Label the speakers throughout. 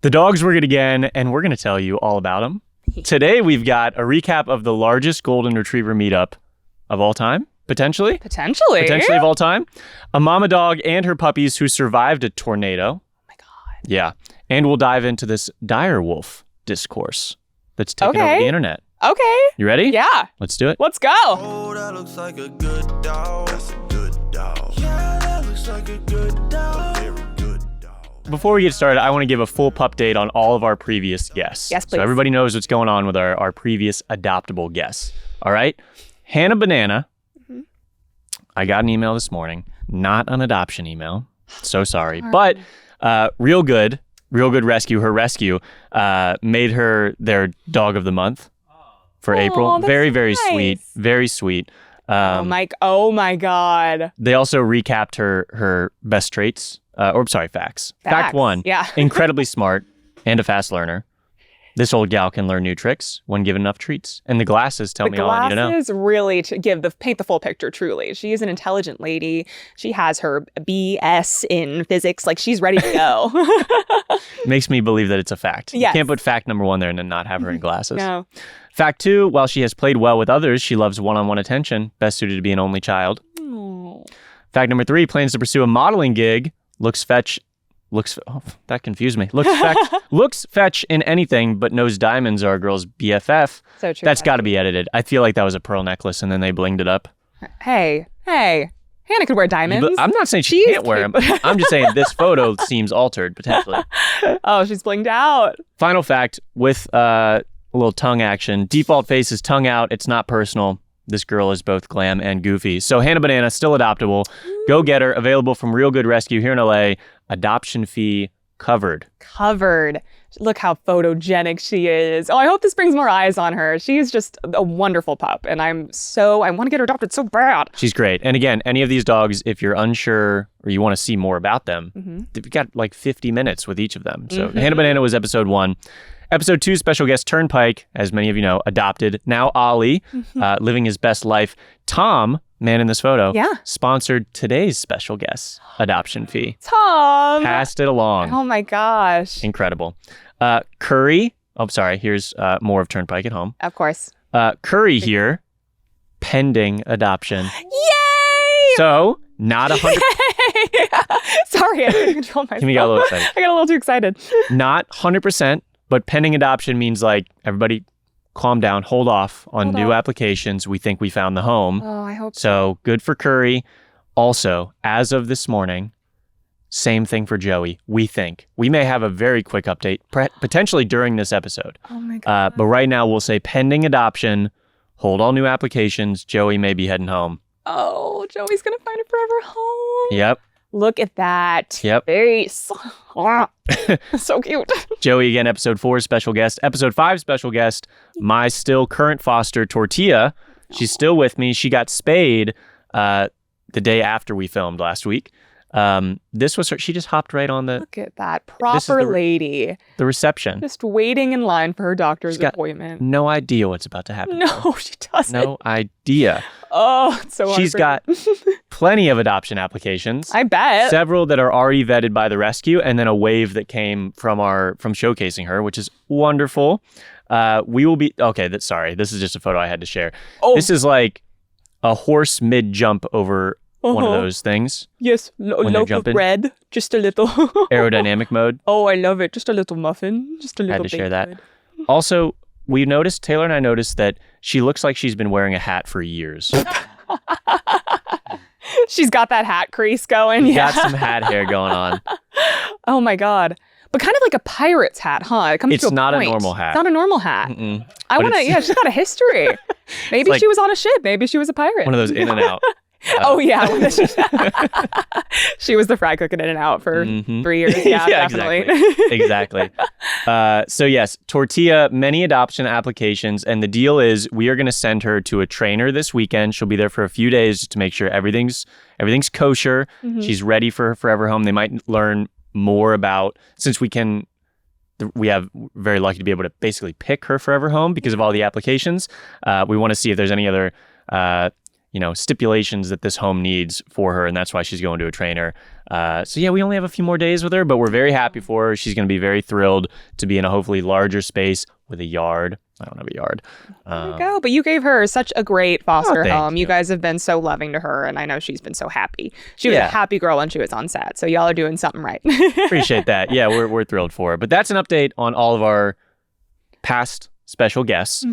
Speaker 1: The dogs were good again, and we're going to tell you all about them. Today, we've got a recap of the largest golden retriever meetup of all time, potentially.
Speaker 2: Potentially
Speaker 1: of all time. A mama dog and her puppies who survived a tornado.
Speaker 2: Oh my God.
Speaker 1: Yeah. And we'll dive into this dire wolf discourse that's taken over the internet.
Speaker 2: Okay.
Speaker 1: You ready?
Speaker 2: Yeah.
Speaker 1: Let's do it.
Speaker 2: Let's go.
Speaker 3: Oh, that looks like a good dog. That's a good dog. Yeah, that looks like a good dog. A very good dog.
Speaker 1: Before we get started, I want to give a full update on all of our previous guests.
Speaker 2: Yes, please.
Speaker 1: So everybody knows what's going on with our previous adoptable guests. All right? Hannah Banana. Mm-hmm. I got an email this morning. Not an adoption email. So sorry. But Real Good Rescue, her rescue, made her their dog of the month for April. Very, very
Speaker 2: nice.
Speaker 1: sweet. Very sweet.
Speaker 2: Oh my God.
Speaker 1: They also recapped her best traits. Facts. Fact 1.
Speaker 2: Yeah.
Speaker 1: Incredibly smart and a fast learner. This old gal can learn new tricks when given enough treats. And the glasses tell me all I need to know.
Speaker 2: The glasses really paint the full picture, truly. She is an intelligent lady. She has her BS in physics. Like, she's ready to go.
Speaker 1: Makes me believe that it's a fact.
Speaker 2: Yes.
Speaker 1: You can't put fact number 1 there and then not have her in glasses.
Speaker 2: No.
Speaker 1: Fact 2, while she has played well with others, she loves one-on-one attention, best suited to be an only child.
Speaker 2: Oh.
Speaker 1: Fact number 3, plans to pursue a modeling gig, that confused me. Looks fetch in anything, but knows diamonds are a girl's BFF.
Speaker 2: So true.
Speaker 1: That's got to be edited. I feel like that was a pearl necklace and then they blinged it up.
Speaker 2: Hey. Hannah could wear diamonds.
Speaker 1: I'm not saying she can't wear them. I'm just saying this photo seems altered, potentially.
Speaker 2: Oh, she's blinged out.
Speaker 1: Final fact with a little tongue action. Default face is tongue out. It's not personal. This girl is both glam and goofy. So Hannah Banana, still adoptable. Go get her. Available from Real Good Rescue here in LA. Adoption fee covered. Look how photogenic she is. Oh, I hope this brings more eyes on her. She is just a wonderful pup. And I want to get her adopted so bad. She's great. And again, any of these dogs, if you're unsure or you want to see more about them, they've got like 50 minutes with each of them. So Hannah Banana was episode 1. Episode 2, special guest Turnpike, as many of you know, adopted. Now Ollie, living his best life. Tom, man in this photo, sponsored today's special guest adoption fee.
Speaker 2: Tom!
Speaker 1: Passed it along.
Speaker 2: Oh my gosh.
Speaker 1: Incredible. Curry, here's more of Turnpike at home.
Speaker 2: Of course.
Speaker 1: Curry here, pending adoption.
Speaker 2: Yay!
Speaker 1: So, not 100%.
Speaker 2: Sorry, I couldn't control myself.
Speaker 1: Kimmy got a little excited.
Speaker 2: I got a little too excited.
Speaker 1: Not 100%. But pending adoption means like everybody calm down, hold off on new applications. We think we found the home.
Speaker 2: Oh, I hope so.
Speaker 1: So good for Curry. Also, as of this morning, same thing for Joey. We think we may have a very quick update, potentially during this episode.
Speaker 2: Oh my God.
Speaker 1: But right now we'll say pending adoption, hold all new applications. Joey may be heading home.
Speaker 2: Oh, Joey's going to find a forever home.
Speaker 1: Yep.
Speaker 2: Look at that.
Speaker 1: Yep.
Speaker 2: So cute.
Speaker 1: Joey again, episode 4, special guest. Episode 5, special guest, my still current foster, Tortilla. She's still with me. She got spayed the day after we filmed last week. This was her. She just hopped right on the...
Speaker 2: Look at that. Proper lady.
Speaker 1: The reception.
Speaker 2: Just waiting in line for her doctor's appointment.
Speaker 1: No idea what's about to happen.
Speaker 2: No, she doesn't.
Speaker 1: No idea.
Speaker 2: Oh, it's so
Speaker 1: She's got plenty of adoption applications.
Speaker 2: I bet.
Speaker 1: Several that are already vetted by the rescue, and then a wave that came from showcasing her, which is wonderful. We will be... Okay, sorry. This is just a photo I had to share. Oh. This is like a horse mid-jump over... one of those things.
Speaker 2: Yes, loaf of bread, just a little.
Speaker 1: Aerodynamic mode.
Speaker 2: Oh, I love it. Just a little muffin, just a little.
Speaker 1: Had to share that. Also, Taylor and I noticed that she looks like she's been wearing a hat for years.
Speaker 2: She's got that hat crease going.
Speaker 1: Got some hat hair going on.
Speaker 2: Oh my God. But kind of like a pirate's hat, huh?
Speaker 1: It's not a normal hat.
Speaker 2: It's not a normal hat. She's got a history. Maybe
Speaker 1: like
Speaker 2: she was on a ship. Maybe she was a pirate.
Speaker 1: One of those in and out.
Speaker 2: Oh yeah, she was the fry cook in and out for 3 years. Yeah, definitely.
Speaker 1: Exactly. So yes, Tortilla, many adoption applications, and the deal is we are going to send her to a trainer this weekend. She'll be there for a few days just to make sure everything's kosher. She's ready for her forever home. They might learn more about, since we have very lucky to be able to basically pick her forever home because of all the applications. We want to see if there's any other stipulations that this home needs for her, and that's why she's going to a trainer. So yeah, we only have a few more days with her, but we're very happy for her. She's going to be very thrilled to be in a hopefully larger space with a yard. I don't have a yard.
Speaker 2: There you go. But you gave her such a great foster home.
Speaker 1: you.
Speaker 2: You guys have been so loving to her, and I know she's been so happy. She was a happy girl when she was on set, so y'all are doing something right.
Speaker 1: Appreciate that. Yeah, we're thrilled for her. But that's an update on all of our past special guests.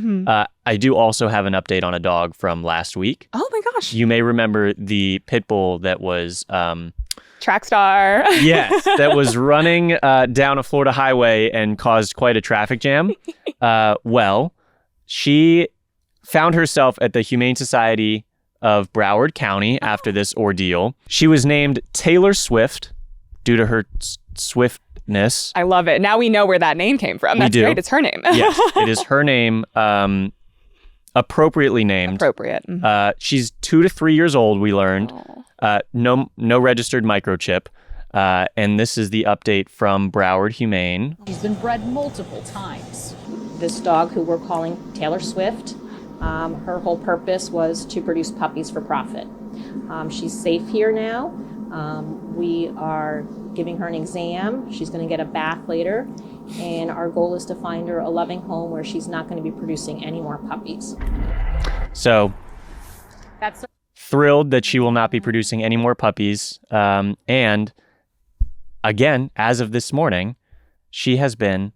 Speaker 1: I do also have an update on a dog from last week.
Speaker 2: Oh my gosh.
Speaker 1: You may remember the pit bull that was...
Speaker 2: track star.
Speaker 1: Yes, that was running down a Florida highway and caused quite a traffic jam. Well, she found herself at the Humane Society of Broward County after this ordeal. She was named Taylor Swift due to her swiftness.
Speaker 2: I love it. Now we know where that name came from. That's great. It's her name.
Speaker 1: Yes, it is her name. Appropriately named.
Speaker 2: Appropriate.
Speaker 1: She's 2 to 3 years old, we learned. No registered microchip. And this is the update from Broward Humane.
Speaker 4: She's been bred multiple times. This dog, who we're calling Taylor Swift, her whole purpose was to produce puppies for profit. She's safe here now. We are giving her an exam. She's going to get a bath later. And our goal is to find her a loving home where she's not going to be producing any more puppies.
Speaker 1: So,
Speaker 4: That's
Speaker 1: thrilled that she will not be producing any more puppies. And again, as of this morning, she has been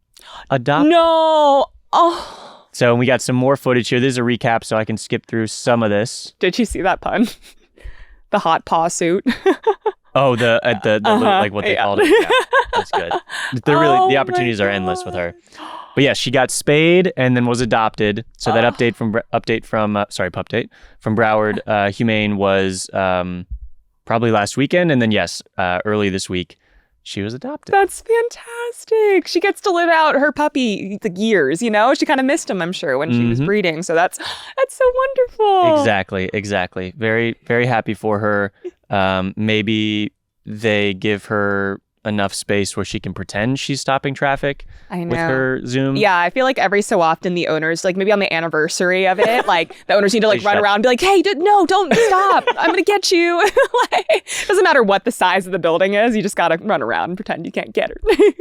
Speaker 1: adopted.
Speaker 2: No. Oh.
Speaker 1: So we got some more footage here. This is a recap, so I can skip through some of this.
Speaker 2: Did you see that pun? The hot paw suit.
Speaker 1: Oh, the like what they called it. Yeah, that's good. The opportunities are endless with her. But yeah, she got spayed and then was adopted. So that update from Pupdate from Broward Humane was probably last weekend, and then early this week she was adopted.
Speaker 2: That's fantastic. She gets to live out her puppy years. She kind of missed him, I'm sure, when she was breeding. So that's so wonderful.
Speaker 1: Exactly. Very, very happy for her. Maybe they give her enough space where she can pretend she's stopping traffic with her Zoom.
Speaker 2: Yeah, I feel like every so often the owners, maybe on the anniversary of it, the owners need to run around and be like, hey, no, don't stop. I'm going to get you. Doesn't matter what the size of the building is. You just got to run around and pretend you can't get her.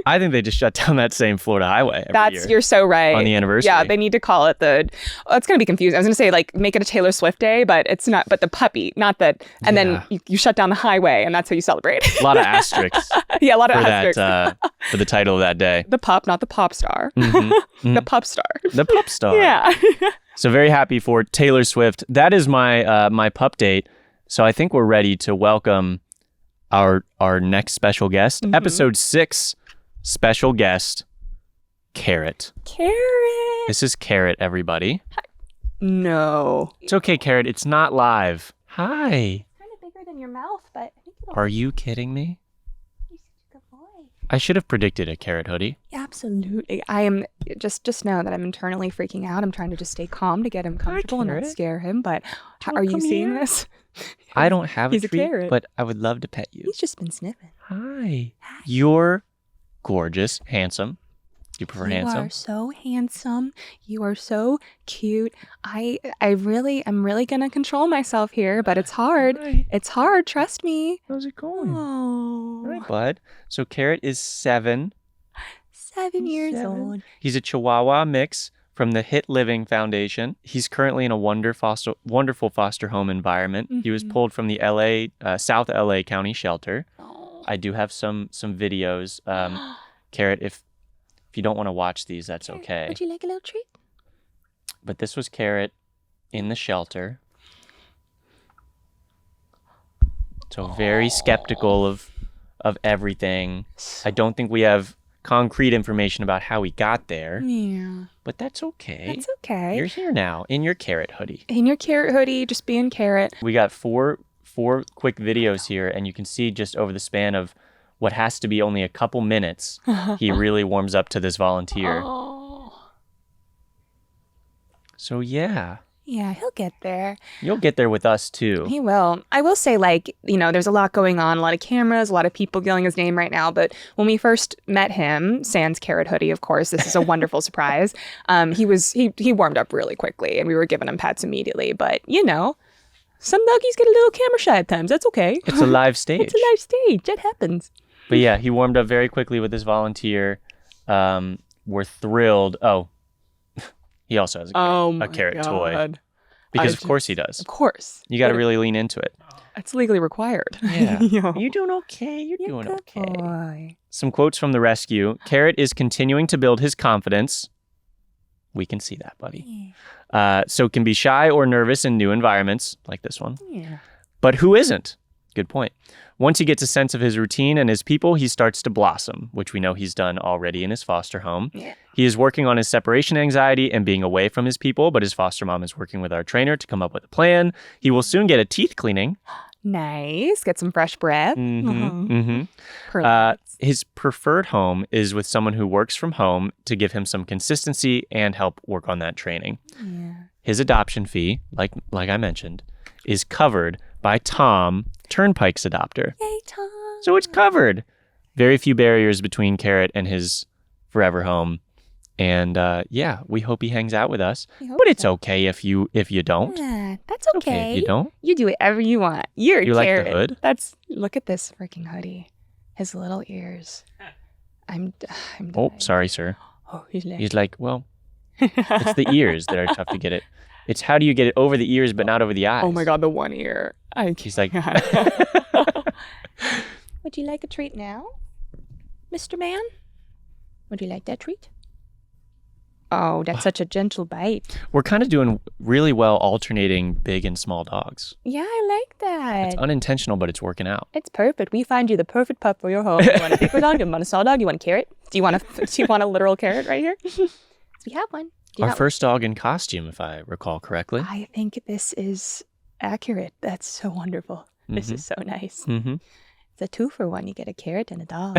Speaker 1: I think they just shut down that same Florida highway every year.
Speaker 2: You're so right.
Speaker 1: On the anniversary.
Speaker 2: Yeah, they need to call it it's going to be confusing. I was going to say make it a Taylor Swift day, but it's not, but the puppy, not that. And then you shut down the highway and that's how you celebrate.
Speaker 1: A lot of asterisks.
Speaker 2: Yeah, a lot of asterisks.
Speaker 1: For the title of that day.
Speaker 2: The pup, not the pop star. The pup star.
Speaker 1: The pup star.
Speaker 2: Yeah.
Speaker 1: So very happy for Taylor Swift. That is my my pup date. So I think we're ready to welcome our next special guest. Episode 6 special guest, Carrot.
Speaker 2: Carrot.
Speaker 1: This is Carrot, everybody.
Speaker 2: No.
Speaker 1: It's okay, Carrot. It's not live. Hi.
Speaker 5: Kind of bigger than your mouth, but I think it'll...
Speaker 1: Are you kidding me?
Speaker 5: You're such a good boy.
Speaker 1: I should have predicted a Carrot hoodie.
Speaker 2: Absolutely. I am just know that I'm internally freaking out. I'm trying to just stay calm to get him comfortable and not scare him. But are you seeing this?
Speaker 1: I don't have
Speaker 2: He's
Speaker 1: a treat,
Speaker 2: carrot.
Speaker 1: but I would love to pet you.
Speaker 2: He's just been sniffing.
Speaker 1: Hi. You're gorgeous, handsome. Do you prefer handsome?
Speaker 2: You are so handsome. You are so cute. I'm really gonna control myself here, but it's hard.
Speaker 1: Hi.
Speaker 2: It's hard. Trust me.
Speaker 1: How's it going?
Speaker 2: Oh.
Speaker 1: All right, bud. So Carrot is 7.
Speaker 2: 7 years old.
Speaker 1: He's a Chihuahua mix from the Hit Living Foundation. He's currently in a wonderful foster home environment. He was pulled from the South LA County shelter.
Speaker 2: Oh.
Speaker 1: I do have some videos. Carrot, if you don't want to watch these, that's okay.
Speaker 2: Would you like a little treat?
Speaker 1: But this was Carrot in the shelter. So very skeptical of everything. I don't think we have concrete information about how he got there.
Speaker 2: Yeah.
Speaker 1: But that's okay.
Speaker 2: That's okay.
Speaker 1: You're here now in your Carrot hoodie.
Speaker 2: In your Carrot hoodie, just being Carrot.
Speaker 1: We got four quick videos here, and you can see just over the span of what has to be only a couple minutes, he really warms up to this volunteer.
Speaker 2: Oh.
Speaker 1: So yeah.
Speaker 2: Yeah, he'll get there.
Speaker 1: You'll get there with us too.
Speaker 2: He will. I will say, there's a lot going on, a lot of cameras, a lot of people yelling his name right now. But when we first met him, sans Carrot hoodie, of course, this is a wonderful surprise. He warmed up really quickly, and we were giving him pets immediately. But Some doggies get a little camera shy at times. That's okay.
Speaker 1: It's a live stage.
Speaker 2: It's a live stage. That happens.
Speaker 1: But yeah, he warmed up very quickly with this volunteer. We're thrilled. Oh, he also has a carrot toy. Because of course he does.
Speaker 2: Of course.
Speaker 1: You got to really lean into it.
Speaker 2: It's legally required.
Speaker 1: Yeah. You're doing okay. You're doing okay. Boy. Some quotes from the rescue. Carrot is continuing to build his confidence. We can see that, buddy. So can be shy or nervous in new environments, like this one.
Speaker 2: Yeah.
Speaker 1: But who isn't? Good point. Once he gets a sense of his routine and his people, he starts to blossom, which we know he's done already in his foster home.
Speaker 2: Yeah.
Speaker 1: He is working on his separation anxiety and being away from his people, but his foster mom is working with our trainer to come up with a plan. He will soon get a teeth cleaning.
Speaker 2: Nice. Get some fresh breath.
Speaker 1: His preferred home is with someone who works from home to give him some consistency and help work on that training.
Speaker 2: Yeah.
Speaker 1: His adoption fee, like I mentioned, is covered by Tom, Turnpike's adopter.
Speaker 2: Yay, Tom.
Speaker 1: So it's covered. Very few barriers between Carrot and his forever home. And we hope he hangs out with us. But it's okay if you don't.
Speaker 2: Yeah, that's okay.
Speaker 1: If you don't.
Speaker 2: You do whatever you want. You're
Speaker 1: You
Speaker 2: Carrot.
Speaker 1: like the hood?
Speaker 2: Look at this freaking hoodie. His little ears. I'm
Speaker 1: Oh,
Speaker 2: dying.
Speaker 1: sorry, sir.
Speaker 2: Oh, he's
Speaker 1: like, well, it's the ears that are tough to get it. It's how do you get it over the ears but not over the eyes?
Speaker 2: Oh my God, the one ear.
Speaker 1: He's like,
Speaker 5: Would you like a treat now, Mr. Man? Would you like that treat?
Speaker 2: Oh, that's such a gentle bite.
Speaker 1: we're kind of doing really well alternating big and small dogs.
Speaker 2: Yeah, I like that.
Speaker 1: It's unintentional, but it's working out.
Speaker 2: It's perfect. We find you the perfect pup for your home. You want a big dog? You want a small dog? You want a carrot? Do you want a literal carrot right here?
Speaker 5: We have one.
Speaker 1: Our first dog in costume, if I recall correctly.
Speaker 2: I think this is accurate. That's so wonderful. This is so nice.
Speaker 1: Mm-hmm.
Speaker 2: It's a 2-for-1. You get a carrot and a dog.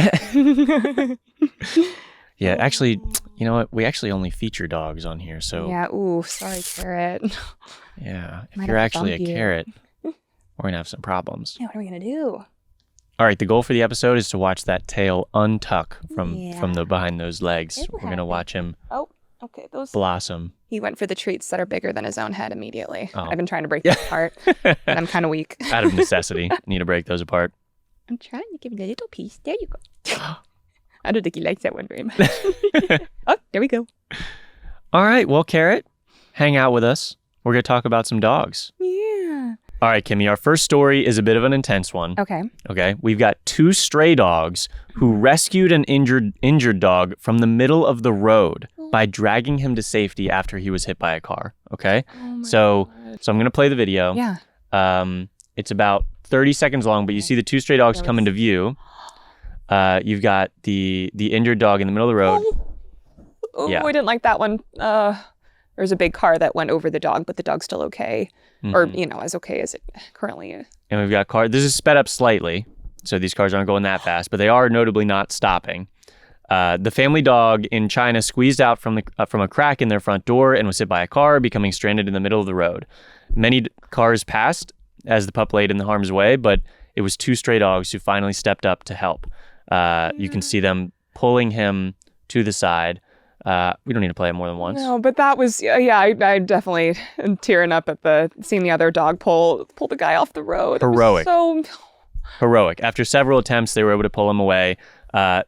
Speaker 1: Yeah, actually, you know what? We actually only feature dogs on here, so
Speaker 2: Yeah. Ooh, sorry, carrot.
Speaker 1: yeah. If
Speaker 2: Might
Speaker 1: you're
Speaker 2: have to
Speaker 1: actually a
Speaker 2: bump you.
Speaker 1: carrot, we're gonna have some problems.
Speaker 2: Yeah, what are we gonna do?
Speaker 1: All right, the goal for the episode is to watch that tail untuck from
Speaker 2: Yeah.
Speaker 1: the behind those legs.
Speaker 2: It'll
Speaker 1: We're gonna
Speaker 2: happen.
Speaker 1: watch him
Speaker 2: Oh, okay. Those.
Speaker 1: blossom.
Speaker 2: He went for the treats that are bigger than his own head immediately.
Speaker 1: Oh.
Speaker 2: I've been trying to break that apart, but I'm kind of weak.
Speaker 1: Out of necessity, need to break those apart.
Speaker 2: I'm trying to give you a little piece. There you go. I don't think he likes that one very much. Oh, there we go.
Speaker 1: All right, well, Carrot, hang out with us. We're gonna talk about some dogs.
Speaker 2: Yeah.
Speaker 1: All right, Kimmy, our first story is a bit of an intense one.
Speaker 2: Okay.
Speaker 1: Okay, we've got 2 stray dogs who rescued an injured dog from the middle of the road by dragging him to safety after he was hit by a car. Okay, so I'm gonna play the video.
Speaker 2: Yeah.
Speaker 1: It's about 30 seconds long, but you see the 2 stray dogs come into view. You've got the injured dog in the middle of the road.
Speaker 2: Oh,
Speaker 1: Yeah.
Speaker 2: I didn't like that one. There's a big car that went over the dog, but the dog's still okay. Or, as okay as it currently is.
Speaker 1: And we've got cars. This is sped up slightly, so these cars aren't going that fast, but they are notably not stopping. The family dog in China squeezed out from a crack in their front door and was hit by a car, becoming stranded in the middle of the road. Many cars passed as the pup laid in the harm's way, but it was 2 stray dogs who finally stepped up to help. You can see them pulling him to the side. We don't need to play it more than once.
Speaker 2: No, but that was, I definitely am tearing up at seeing the other dog pull the guy off the road.
Speaker 1: Heroic.
Speaker 2: So
Speaker 1: Heroic. After several attempts, they were able to pull him away.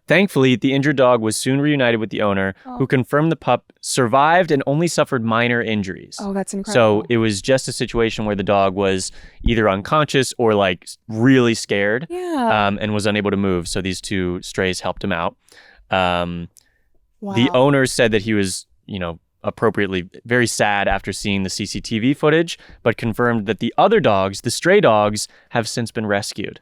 Speaker 1: Thankfully, the injured dog was soon reunited with the owner, who confirmed the pup survived and only suffered minor injuries.
Speaker 2: Oh, that's incredible.
Speaker 1: So it was just a situation where the dog was either unconscious or like really scared, and was unable to move. So these 2 strays helped him out.
Speaker 2: Wow.
Speaker 1: The owner said that he was, appropriately very sad after seeing the CCTV footage, but confirmed that the other dogs, the stray dogs, have since been rescued.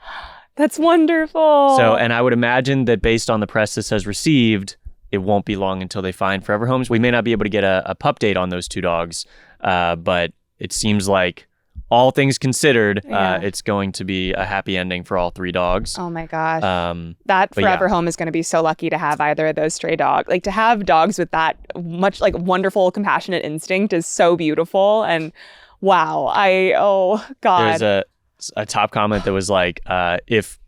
Speaker 2: That's wonderful.
Speaker 1: So, and I would imagine that based on the press this has received, it won't be long until they find forever homes. We may not be able to get a Pupdate on those 2 dogs, but it seems like all things considered, it's going to be a happy ending for all 3 dogs.
Speaker 2: Oh my gosh.
Speaker 1: but
Speaker 2: That forever home is going to be so lucky to have either of those stray dogs. Like to have dogs with that much like wonderful, compassionate instinct is so beautiful. And wow, oh God.
Speaker 1: There's a top comment that was like, if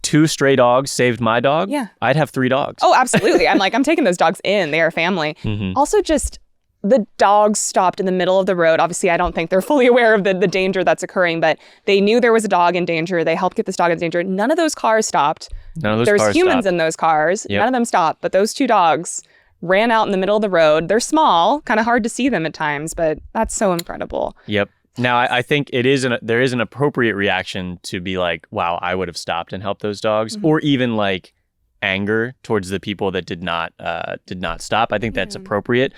Speaker 1: 2 stray dogs saved my dog, I'd have 3 dogs.
Speaker 2: Oh, absolutely. I'm taking those dogs in. They are family.
Speaker 1: Mm-hmm.
Speaker 2: Also just the dogs stopped in the middle of the road. Obviously, I don't think they're fully aware of the danger that's occurring, but they knew there was a dog in danger. They helped get this dog in danger. None of those cars stopped. There's humans in those cars. Yep. None of them stopped, but those 2 dogs ran out in the middle of the road. They're small, kind of hard to see them at times, but that's so incredible.
Speaker 1: Yep. Now, I think there is an appropriate reaction to be like, wow, I would have stopped and helped those dogs, or even like anger towards the people that did not stop. I think that's appropriate.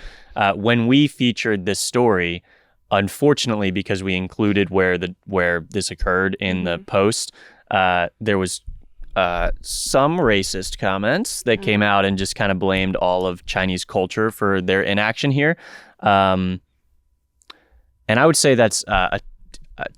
Speaker 1: When we featured this story, unfortunately, because we included where this occurred in the post, there was some racist comments that came out and just kind of blamed all of Chinese culture for their inaction here. And I would say that's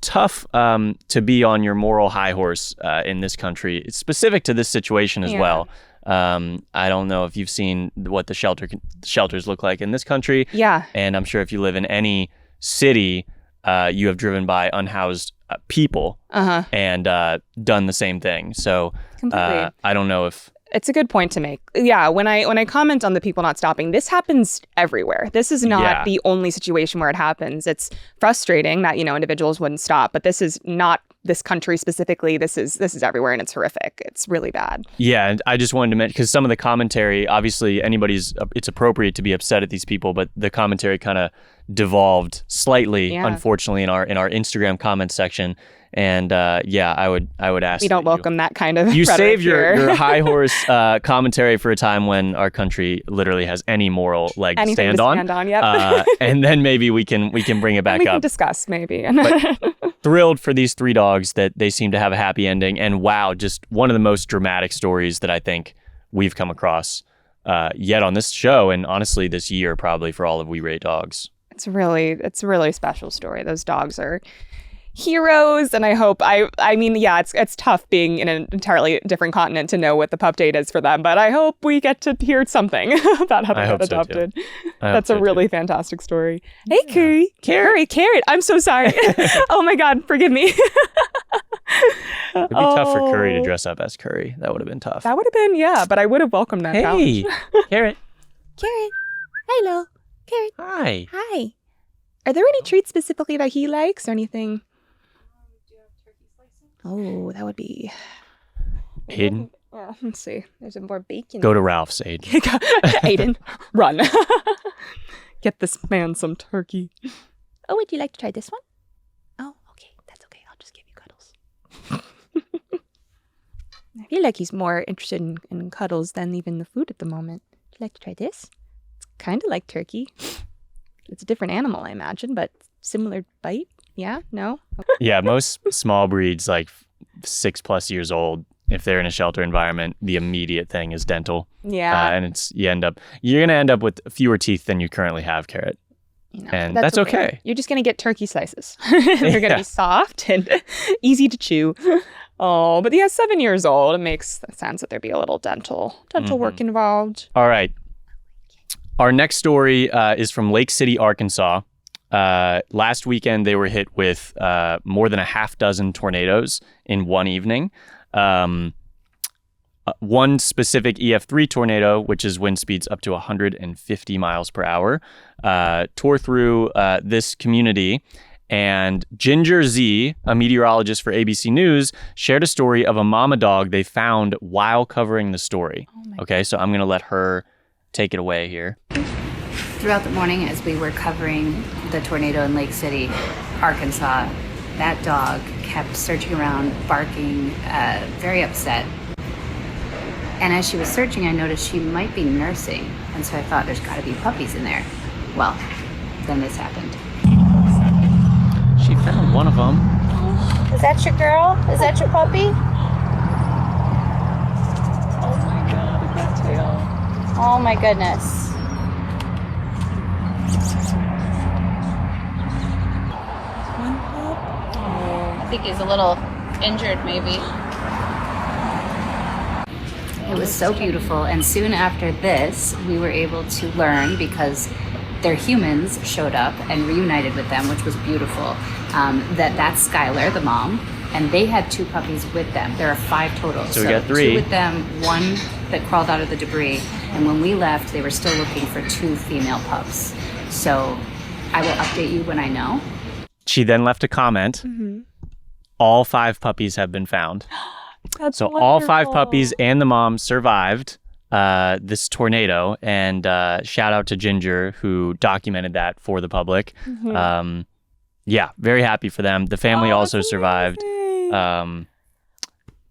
Speaker 1: tough to be on your moral high horse in this country. It's specific to this situation as well. I don't know if you've seen what the shelters look like in this country.
Speaker 2: Yeah.
Speaker 1: And I'm sure if you live in any city, you have driven by unhoused people and done the same thing. So I don't know if...
Speaker 2: It's a good point to make. Yeah, when I comment on the people not stopping, this happens everywhere. This is not the only situation where it happens. It's frustrating that, individuals wouldn't stop, but this is not this country specifically. This is everywhere, and it's horrific. It's really bad.
Speaker 1: Yeah, and I just wanted to mention, because some of the commentary, obviously it's appropriate to be upset at these people, but the commentary kind of devolved slightly, unfortunately, in our Instagram comment section. And I would ask.
Speaker 2: We don't welcome that kind of.
Speaker 1: You save your high horse commentary for a time when our country literally has any moral leg to stand on. Yep. And then maybe we can bring it back up. We
Speaker 2: can discuss maybe.
Speaker 1: But thrilled for these 3 dogs that they seem to have a happy ending. And wow, just one of the most dramatic stories that I think we've come across yet on this show, and honestly this year probably for all of We Rate Dogs.
Speaker 2: It's a really special story. Those dogs are heroes, and I hope it's tough being in an entirely different continent to know what the pup date is for them, but I hope we get to hear something about how they got adopted. That's a really fantastic story. Hey, Curry. Carrot. I'm so sorry. Oh my God, forgive me.
Speaker 1: It'd be tough for Curry to dress up as Curry. That would have been tough.
Speaker 2: That would have been, but I would have welcomed that challenge.
Speaker 1: Carrot.
Speaker 5: Carrot. Hello. Carrot.
Speaker 1: Hi.
Speaker 5: Are there any treats specifically that he likes or anything? Oh, that would be...
Speaker 1: Aiden?
Speaker 2: Yeah, let's see. There's more bacon.
Speaker 1: Go to Ralph's, Aiden.
Speaker 2: Aiden, run. Get this man some turkey.
Speaker 5: Oh, would you like to try this one? Oh, okay. That's okay. I'll just give you cuddles. I feel like he's more interested in cuddles than even the food at the moment. Would you like to try this? It's kind of like turkey. It's a different animal, I imagine, but similar bite. Yeah? No? Okay.
Speaker 1: Yeah, most small breeds, like 6+ years old, if they're in a shelter environment, the immediate thing is dental.
Speaker 2: Yeah.
Speaker 1: And you're going to end up with fewer teeth than you currently have, Carrot. And that's okay.
Speaker 2: You're just going to get turkey slices. They're going to be soft and easy to chew. Oh, but 7 years old. It makes sense that there'd be a little dental work involved.
Speaker 1: All right. Our next story is from Lake City, Arkansas. Last weekend, they were hit with more than a half dozen tornadoes in one evening. One specific EF3 tornado, which is wind speeds up to 150 miles per hour, tore through this community. And Ginger Z, a meteorologist for ABC News, shared a story of a mama dog they found while covering the story. Okay, so I'm going to let her take it away here.
Speaker 6: Throughout the morning, as we were covering the tornado in Lake City, Arkansas, that dog kept searching around, barking, very upset. And as she was searching, I noticed she might be nursing. And so I thought there's got to be puppies in there. Well, then this happened.
Speaker 1: She found one of them.
Speaker 5: Is that your girl? Is that your puppy?
Speaker 2: Oh my God, that tail.
Speaker 5: Oh my goodness.
Speaker 6: I think he's a little injured, maybe. It was so beautiful, and soon after this, we were able to learn, because their humans showed up and reunited with them, which was beautiful, that's Skylar, the mom, and they had 2 puppies with them. There are 5 total.
Speaker 1: So we got 3.
Speaker 6: 2 with them, 1 that crawled out of the debris, and when we left, they were still looking for 2 female pups. So I will update you when I know.
Speaker 1: She then left a comment.
Speaker 2: Mm-hmm.
Speaker 1: All 5 puppies have been found.
Speaker 2: That's
Speaker 1: So
Speaker 2: wonderful.
Speaker 1: all 5 puppies and the mom survived this tornado. And shout out to Ginger, who documented that for the public.
Speaker 2: Mm-hmm.
Speaker 1: Yeah, very happy for them. The family also
Speaker 2: that's
Speaker 1: survived.
Speaker 2: amazing.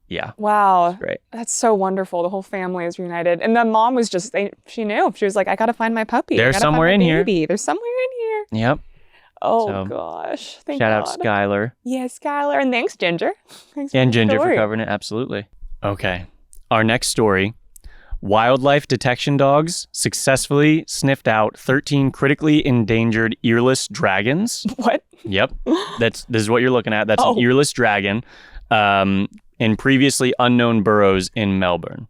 Speaker 1: Yeah,
Speaker 2: Wow.
Speaker 1: great.
Speaker 2: That's so wonderful. The whole family is reunited. And the mom was just, she knew. She was like, I got to find my puppy.
Speaker 1: They're
Speaker 2: I gotta
Speaker 1: somewhere
Speaker 2: find
Speaker 1: in
Speaker 2: my
Speaker 1: here.
Speaker 2: baby. They're somewhere in here.
Speaker 1: Yep.
Speaker 2: Oh,
Speaker 1: So,
Speaker 2: gosh. Thank
Speaker 1: Shout
Speaker 2: God.
Speaker 1: out Skylar.
Speaker 2: Yeah, Skylar. And thanks, Ginger. Thanks
Speaker 1: And
Speaker 2: for the
Speaker 1: Ginger for
Speaker 2: story.
Speaker 1: covering it. Absolutely. Okay. Our next story. Wildlife detection dogs successfully sniffed out 13 critically endangered earless dragons.
Speaker 2: What?
Speaker 1: Yep. This is what you're looking at. That's
Speaker 2: Oh.
Speaker 1: an earless dragon in previously unknown burrows in Melbourne.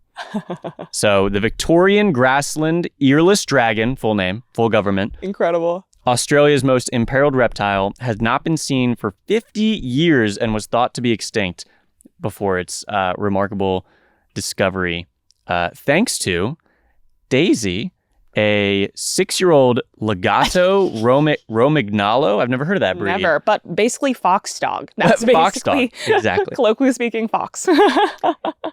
Speaker 1: So the Victorian grassland earless dragon, full name, full government,
Speaker 2: Incredible.
Speaker 1: Australia's most imperiled reptile, has not been seen for 50 years and was thought to be extinct before its remarkable discovery, thanks to Daisy, a 6-year-old Legato Romagnolo. I've never heard of that breed.
Speaker 2: Never. But basically fox dog. That's
Speaker 1: Fox dog,
Speaker 2: basically,
Speaker 1: exactly.
Speaker 2: colloquially speaking, fox.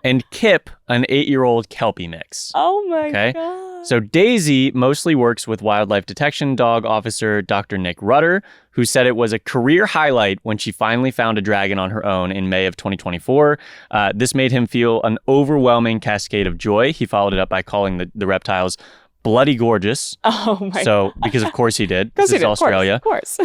Speaker 1: And Kip, an 8-year-old Kelpie mix.
Speaker 2: Oh my
Speaker 1: Okay.
Speaker 2: God.
Speaker 1: So Daisy mostly works with wildlife detection dog officer Dr. Nick Rutter, who said it was a career highlight when she finally found a dragon on her own in May of 2024. This made him feel an overwhelming cascade of joy. He followed it up by calling the reptiles bloody gorgeous.
Speaker 2: Oh my
Speaker 1: So, because of course he did. This is Australia.
Speaker 2: Of course.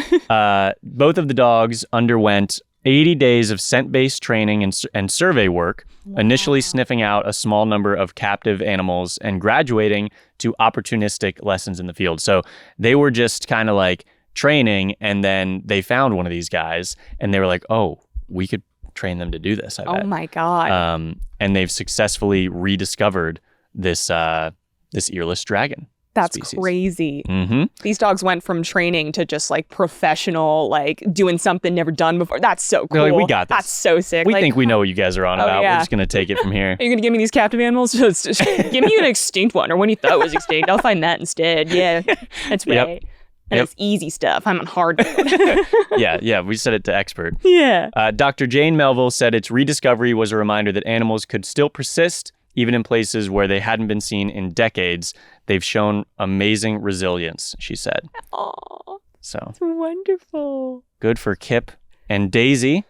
Speaker 1: Both of the dogs underwent 80 days of scent-based training and survey work, initially sniffing out a small number of captive animals and graduating to opportunistic lessons in the field. So they were just kind of like training, and then they found one of these guys, and they were like, oh, we could train them to do this, I bet.
Speaker 2: Oh my God.
Speaker 1: And they've successfully rediscovered this earless dragon.
Speaker 2: That's
Speaker 1: species.
Speaker 2: crazy.
Speaker 1: Mm-hmm.
Speaker 2: These dogs went from training to just like professional, like doing something never done before. That's so cool.
Speaker 1: They're like, we got this.
Speaker 2: That's so sick.
Speaker 1: We
Speaker 2: Like,
Speaker 1: think we know what you guys are on
Speaker 2: Oh,
Speaker 1: about.
Speaker 2: yeah.
Speaker 1: We're just going to take it from here.
Speaker 2: Are you going to give me these captive animals? Just give me an extinct one or one you thought was extinct. I'll find that instead. Yeah, that's
Speaker 1: Yep.
Speaker 2: right. And
Speaker 1: Yep.
Speaker 2: it's easy stuff. I'm on hard mode.
Speaker 1: Yeah, we said it to expert.
Speaker 2: Yeah.
Speaker 1: Dr. Jane Melville said its rediscovery was a reminder that animals could still persist, even in places where they hadn't been seen in decades. They've shown amazing resilience, she said.
Speaker 2: Oh,
Speaker 1: So
Speaker 2: it's wonderful.
Speaker 1: good for Kip and Daisy,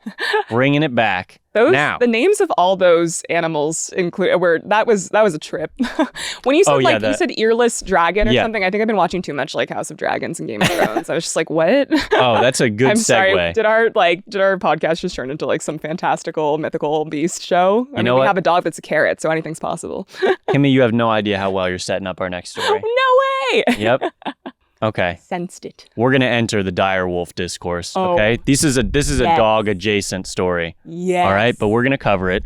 Speaker 1: bringing it back.
Speaker 2: Those
Speaker 1: Now.
Speaker 2: the names of all those animals include where that was a trip. When you said
Speaker 1: Oh, yeah,
Speaker 2: you said earless dragon or
Speaker 1: Yeah.
Speaker 2: something, I think I've been watching too much like House of Dragons and Game of Thrones. I was just like, what?
Speaker 1: Oh, that's a good
Speaker 2: I'm
Speaker 1: segue.
Speaker 2: sorry. Did our podcast just turn into like some fantastical mythical beast show? I mean,
Speaker 1: know
Speaker 2: we
Speaker 1: what?
Speaker 2: have a dog that's a carrot, so anything's possible.
Speaker 1: Kimmy, you have no idea how well you're setting up our next story.
Speaker 2: No way.
Speaker 1: Yep. Okay.
Speaker 2: Sensed it.
Speaker 1: We're going to enter the dire wolf discourse,
Speaker 2: Oh.
Speaker 1: okay? This is a
Speaker 2: Yes.
Speaker 1: dog adjacent story.
Speaker 2: Yes.
Speaker 1: All right, but we're going to cover it.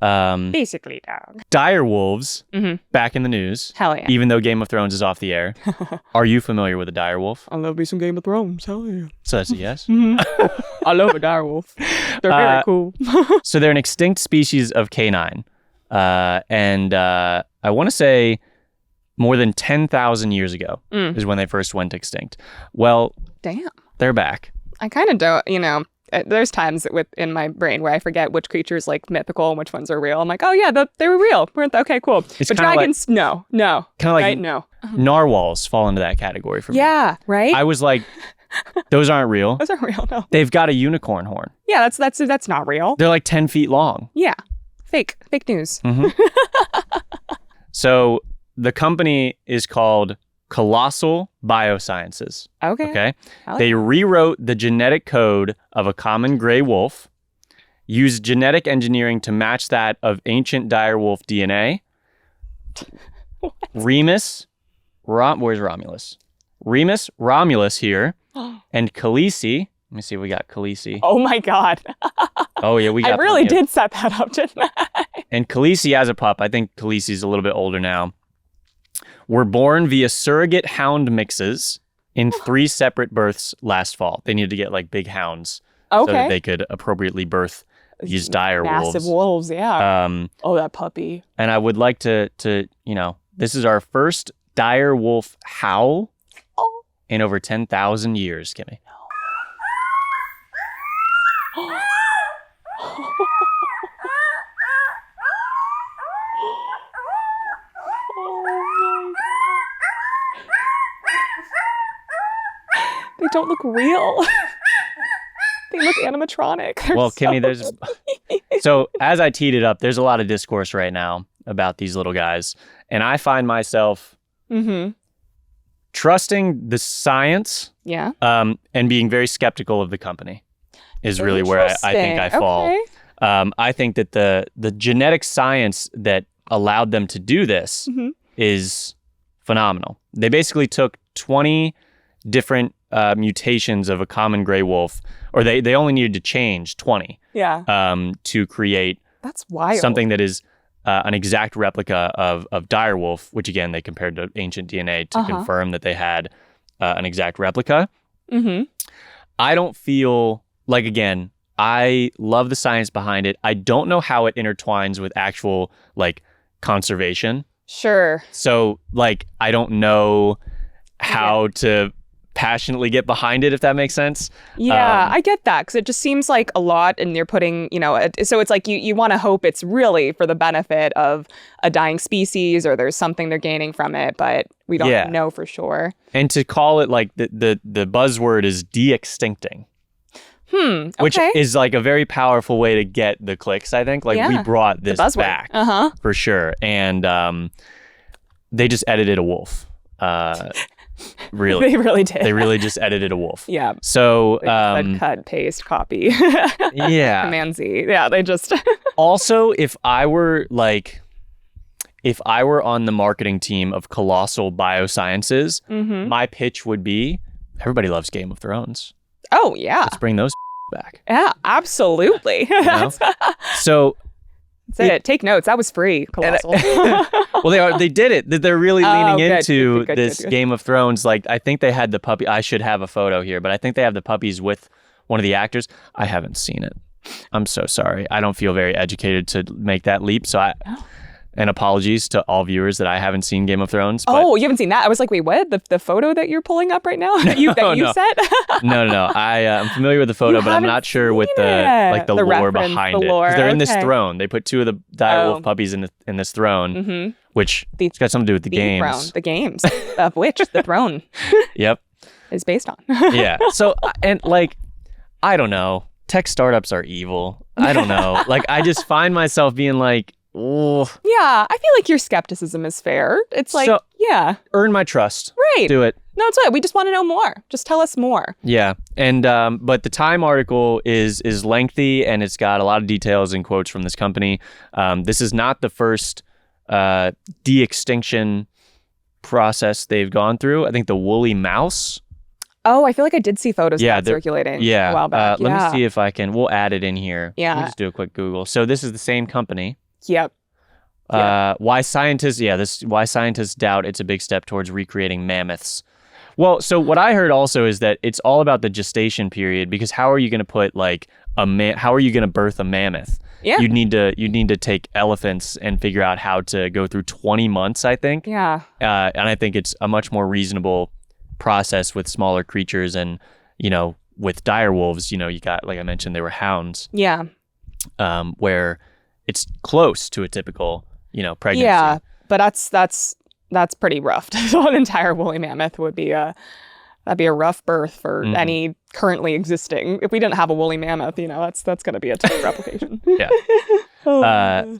Speaker 2: Basically dog.
Speaker 1: Dire wolves
Speaker 2: Mhm.
Speaker 1: back in the news.
Speaker 2: Hell yeah.
Speaker 1: Even though Game of Thrones is off the air. Are you familiar with a dire wolf?
Speaker 2: I love me some Game of Thrones. Hell yeah.
Speaker 1: So that's a yes.
Speaker 2: I love a direwolf. They're very cool.
Speaker 1: So they're an extinct species of canine. And I want to say more than 10,000 years ago is when they first went extinct. Well,
Speaker 2: Damn.
Speaker 1: they're back.
Speaker 2: I kind of don't, there's times in my brain where I forget which creatures like mythical and which ones are real. I'm like, oh yeah, they were real. Okay, cool.
Speaker 1: It's
Speaker 2: But
Speaker 1: kinda
Speaker 2: dragons, no.
Speaker 1: Kind of like
Speaker 2: Right? No.
Speaker 1: narwhals fall into that category for me.
Speaker 2: Yeah, right?
Speaker 1: I was like, those aren't real.
Speaker 2: Those aren't real, no.
Speaker 1: They've got a unicorn horn.
Speaker 2: Yeah, that's not real.
Speaker 1: They're like 10 feet long.
Speaker 2: Yeah. Fake news.
Speaker 1: So the company is called Colossal Biosciences. Okay.
Speaker 2: Hell
Speaker 1: They rewrote the genetic code of a common gray wolf, used genetic engineering to match that of ancient dire wolf DNA. Remus, where's Romulus? Remus, Romulus here, and Khaleesi. Let me see if we got Khaleesi.
Speaker 2: Oh my God.
Speaker 1: Oh yeah, we
Speaker 2: I
Speaker 1: got
Speaker 2: really
Speaker 1: plenty of-
Speaker 2: did set that up, didn't I?
Speaker 1: And Khaleesi as a pup, I think Khaleesi's a little bit older now, were born via surrogate hound mixes in 3 separate births last fall. They needed to get like big hounds so that
Speaker 2: Okay.
Speaker 1: they could appropriately birth these dire
Speaker 2: massive
Speaker 1: wolves.
Speaker 2: wolves. Yeah.
Speaker 1: Oh,
Speaker 2: that puppy.
Speaker 1: And I would like to this is our first dire wolf howl in over 10,000 years, Kimmy.
Speaker 2: They don't look real. They look animatronic. They're
Speaker 1: Well, Kimmy,
Speaker 2: so
Speaker 1: so as I teed it up, there's a lot of discourse right now about these little guys. And I find myself trusting the science
Speaker 2: Yeah.
Speaker 1: and being very skeptical of the company is really where I think I fall.
Speaker 2: Okay.
Speaker 1: I think that the genetic science that allowed them to do this is phenomenal. They basically took 20 different mutations of a common gray wolf, or they only needed to change 20 to create
Speaker 2: That's wild.
Speaker 1: something that is an exact replica of dire wolf, which again, they compared to ancient DNA to confirm that they had an exact replica. I don't feel like, again, I love the science behind it. I don't know how it intertwines with actual like conservation.
Speaker 2: Sure.
Speaker 1: So like, I don't know how to passionately get behind it, if that makes sense.
Speaker 2: Yeah, I get that, because it just seems like a lot, and you're putting, so it's like you want to hope it's really for the benefit of a dying species, or there's something they're gaining from it, but we don't know for sure.
Speaker 1: And to call it like the buzzword is de-extincting.
Speaker 2: Okay.
Speaker 1: Which is like a very powerful way to get the clicks, I think. Like we brought this back for sure. And they just edited a wolf. Really.
Speaker 2: They really did.
Speaker 1: They really just edited a wolf.
Speaker 2: Yeah.
Speaker 1: So
Speaker 2: cut, paste, copy.
Speaker 1: Yeah.
Speaker 2: Command Z. Yeah, they just
Speaker 1: Also, if I were on the marketing team of Colossal Biosciences, my pitch would be everybody loves Game of Thrones.
Speaker 2: Oh, yeah.
Speaker 1: Let's bring those back.
Speaker 2: Yeah, absolutely.
Speaker 1: So
Speaker 2: that's it. Take notes. That was free, Colossal.
Speaker 1: well, they did it. They're really leaning into
Speaker 2: good,
Speaker 1: this Game of Thrones. Like, I think they had the puppy. I should have a photo here, but I think they have the puppies with one of the actors. I haven't seen it. I'm so sorry. I don't feel very educated to make that leap. So and apologies to all viewers that I haven't seen Game of Thrones.
Speaker 2: Oh, you haven't seen that? I was like, wait, what? The photo that you're pulling up right now that you said?
Speaker 1: No. I'm familiar with the photo, but I'm not sure with the lore behind it. 'Cause they're in this throne. They put two of the dire wolf puppies in this throne, which it's got something to do with the games.
Speaker 2: Throne, the games of which the throne.
Speaker 1: Yep.
Speaker 2: Is based on.
Speaker 1: Yeah. So and like, I don't know. Tech startups are evil. I don't know. Like, I just find myself being like, oh.
Speaker 2: Yeah, I feel like your skepticism is fair. It's like,
Speaker 1: earn my trust.
Speaker 2: Right.
Speaker 1: Do it.
Speaker 2: No, it's right. We just want to know more. Just tell us more.
Speaker 1: Yeah. And but the Time article is lengthy, and it's got a lot of details and quotes from this company. This is not the first de-extinction process they've gone through. I think the woolly mouse.
Speaker 2: Oh, I feel like I did see photos of that circulating a while back.
Speaker 1: Let me see if I can. We'll add it in here.
Speaker 2: Yeah.
Speaker 1: Let me just do a quick Google. So this is the same company.
Speaker 2: Yep.
Speaker 1: Why scientists doubt it's a big step towards recreating mammoths. Well, so what I heard also is that it's all about the gestation period, because how are you going to put like how are you going to birth a mammoth?
Speaker 2: Yeah.
Speaker 1: You'd need to take elephants and figure out how to go through 20 months, I think.
Speaker 2: Yeah.
Speaker 1: And I think it's a much more reasonable process with smaller creatures, and with dire wolves, you got, like I mentioned, they were hounds.
Speaker 2: Yeah.
Speaker 1: Where it's close to a typical, pregnancy.
Speaker 2: Yeah, but that's pretty rough. So an entire woolly mammoth would be that'd be a rough birth for any currently existing. If we didn't have a woolly mammoth, that's going to be a tough replication.
Speaker 1: Yeah.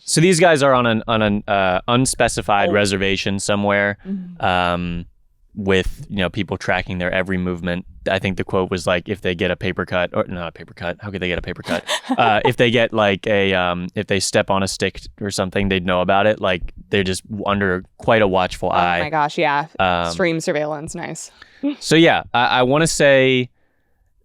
Speaker 1: So these guys are on an unspecified reservation somewhere. With people tracking their every movement. I think the quote was like, if they get a paper cut, or not a paper cut, how could they get a paper cut? If they get like if they step on a stick or something, they'd know about it. Like, they're just under quite a watchful eye.
Speaker 2: Oh my gosh, yeah. Extreme surveillance, nice.
Speaker 1: So yeah, I want to say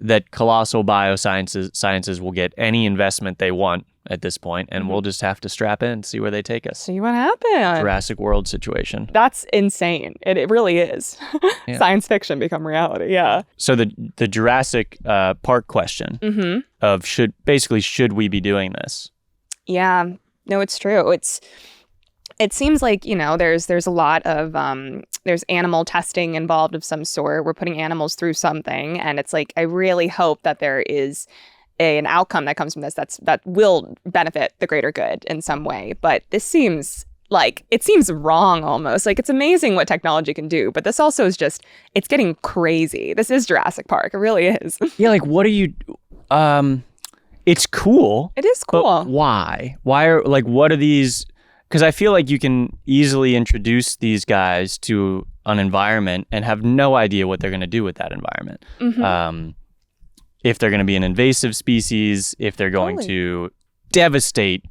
Speaker 1: that Colossal Biosciences will get any investment they want at this point, and we'll just have to strap in and see where they take us.
Speaker 2: See what happened.
Speaker 1: Jurassic World situation.
Speaker 2: That's insane. It really is.
Speaker 1: Yeah.
Speaker 2: Science fiction become reality. Yeah.
Speaker 1: So the Jurassic Park question of should we be doing this?
Speaker 2: Yeah. No, it's true. It seems like, there's a lot of there's animal testing involved of some sort. We're putting animals through something, and it's like I really hope that there is an outcome that comes from this that will benefit the greater good in some way. But this seems wrong almost. Like, it's amazing what technology can do, but this also is just, it's getting crazy. This is Jurassic Park. It really is.
Speaker 1: Yeah, like what are you it's cool.
Speaker 2: It is cool.
Speaker 1: But why? What are these? Because I feel like you can easily introduce these guys to an environment and have no idea what they're going to do with that environment. If they're going to be an invasive species, if they're going to devastate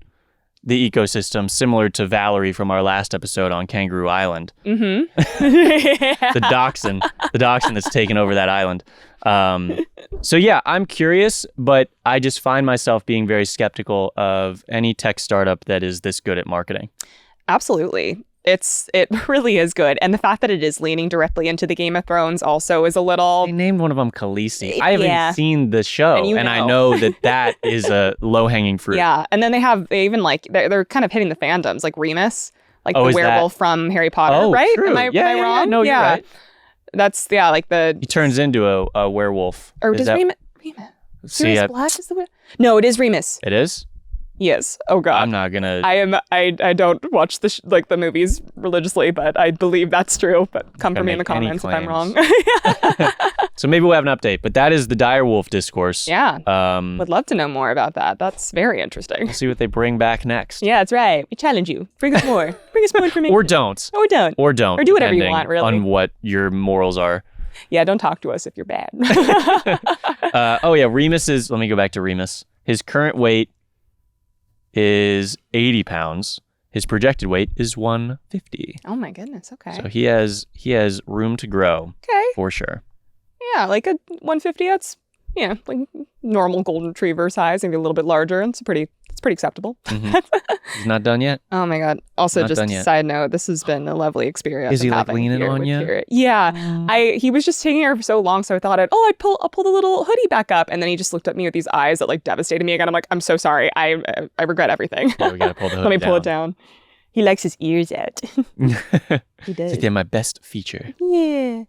Speaker 1: the ecosystem, similar to Valerie from our last episode on Kangaroo Island. The dachshund that's taken over that island. So yeah, I'm curious, but I just find myself being very skeptical of any tech startup that is this good at marketing.
Speaker 2: Absolutely. It really is good. And the fact that it is leaning directly into the Game of Thrones also is a little...
Speaker 1: They named one of them Khaleesi. I haven't seen the show, and I know that is a low-hanging fruit.
Speaker 2: Yeah, and then they even they're kind of hitting the fandoms, like Remus, like the werewolf from Harry Potter, right?
Speaker 1: True.
Speaker 2: Am I wrong?
Speaker 1: Yeah, no, you're right.
Speaker 2: That's, like the...
Speaker 1: He turns into a werewolf.
Speaker 2: Or does Remus... Sirius Black is the werewolf? No, it is Remus.
Speaker 1: It is?
Speaker 2: Yes. Oh God.
Speaker 1: I'm not gonna.
Speaker 2: I don't watch the movies religiously, but I believe that's true. But come for me in the comments if I'm wrong.
Speaker 1: So maybe we'll have an update. But that is the direwolf discourse.
Speaker 2: Yeah. Would love to know more about that. That's very interesting.
Speaker 1: We'll see what they bring back next.
Speaker 2: Yeah, that's right. We challenge you. Bring us more. Bring us more information.
Speaker 1: Or don't.
Speaker 2: Or don't.
Speaker 1: Or don't.
Speaker 2: Or do whatever you want. Really.
Speaker 1: On what your morals are.
Speaker 2: Yeah. Don't talk to us if you're bad.
Speaker 1: Remus is. Let me go back to Remus. His current weight is 80 pounds. His projected weight is 150.
Speaker 2: Oh my goodness. Okay.
Speaker 1: So he has room to grow.
Speaker 2: Okay.
Speaker 1: For sure.
Speaker 2: Yeah, like a 150. That's like normal golden retriever size, maybe a little bit larger. And it's pretty acceptable.
Speaker 1: He's not done yet.
Speaker 2: Oh my God. Also,
Speaker 1: Not
Speaker 2: just
Speaker 1: done
Speaker 2: a
Speaker 1: yet.
Speaker 2: side note, this has been a lovely experience.
Speaker 1: Is he
Speaker 2: of having
Speaker 1: leaning
Speaker 2: here
Speaker 1: on
Speaker 2: with
Speaker 1: you?
Speaker 2: Garrett. Yeah. He was just taking her for so long, so I thought, I'll pull the little hoodie back up, and then he just looked at me with these eyes that devastated me again. I'm like, I'm so sorry. I regret everything.
Speaker 1: Yeah, we gotta pull the hood
Speaker 2: Let me pull it down. He likes his ears out. He does.
Speaker 1: It's like they're my best feature.
Speaker 2: Yeah.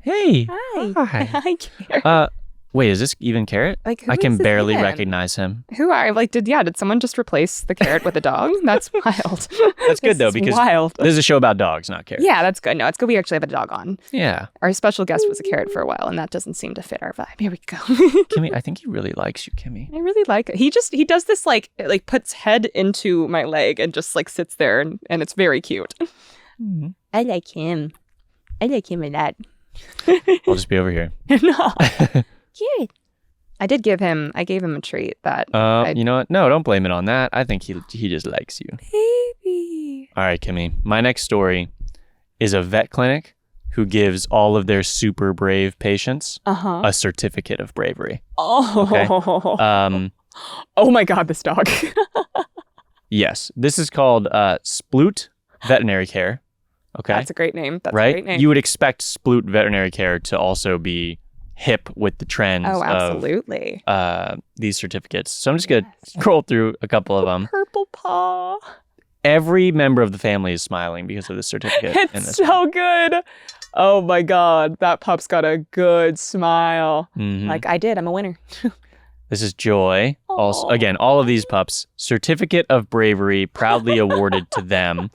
Speaker 1: Hey.
Speaker 2: Hi.
Speaker 1: Hi.
Speaker 2: Hi, Garrett.
Speaker 1: Wait, is this even Carrot?
Speaker 2: Like, who
Speaker 1: I can
Speaker 2: is this
Speaker 1: barely
Speaker 2: again?
Speaker 1: recognize him.
Speaker 2: Who are did someone just replace the carrot with a dog? That's wild.
Speaker 1: That's good though, because
Speaker 2: wild.
Speaker 1: this is a show about dogs, not carrots.
Speaker 2: Yeah, that's good. No, it's good we actually have a dog on.
Speaker 1: Yeah.
Speaker 2: Our special guest was a carrot for a while, and that doesn't seem to fit our vibe. Here we go.
Speaker 1: Kimmy, I think he really likes you, Kimmy.
Speaker 2: I really like it. He does this puts head into my leg and just sits there, and it's very cute.
Speaker 5: I like him. I like him a lot.
Speaker 1: I'll just be over here.
Speaker 2: No.
Speaker 5: Cute.
Speaker 2: I gave him a treat that
Speaker 1: you know what? No, don't blame it on that. I think he just likes you.
Speaker 2: baby.
Speaker 1: All right, Kimmy. My next story is a vet clinic who gives all of their super brave patients a certificate of bravery.
Speaker 2: Oh.
Speaker 1: Okay?
Speaker 2: Oh my God, this dog.
Speaker 1: Yes. This is called Sploot Veterinary Care. Okay.
Speaker 2: That's a great name. That's
Speaker 1: right?
Speaker 2: a great name.
Speaker 1: You would expect Sploot Veterinary Care to also be hip with the trends
Speaker 2: absolutely.
Speaker 1: of these certificates. So I'm just going to scroll through a couple of them.
Speaker 2: Purple paw.
Speaker 1: Every member of the family is smiling because of this certificate.
Speaker 2: It's so good. Oh my God. That pup's got a good smile.
Speaker 1: Mhm.
Speaker 2: Like I did. I'm a winner.
Speaker 1: This is Joy. Also, again, all of these pups, certificate of bravery proudly awarded to them.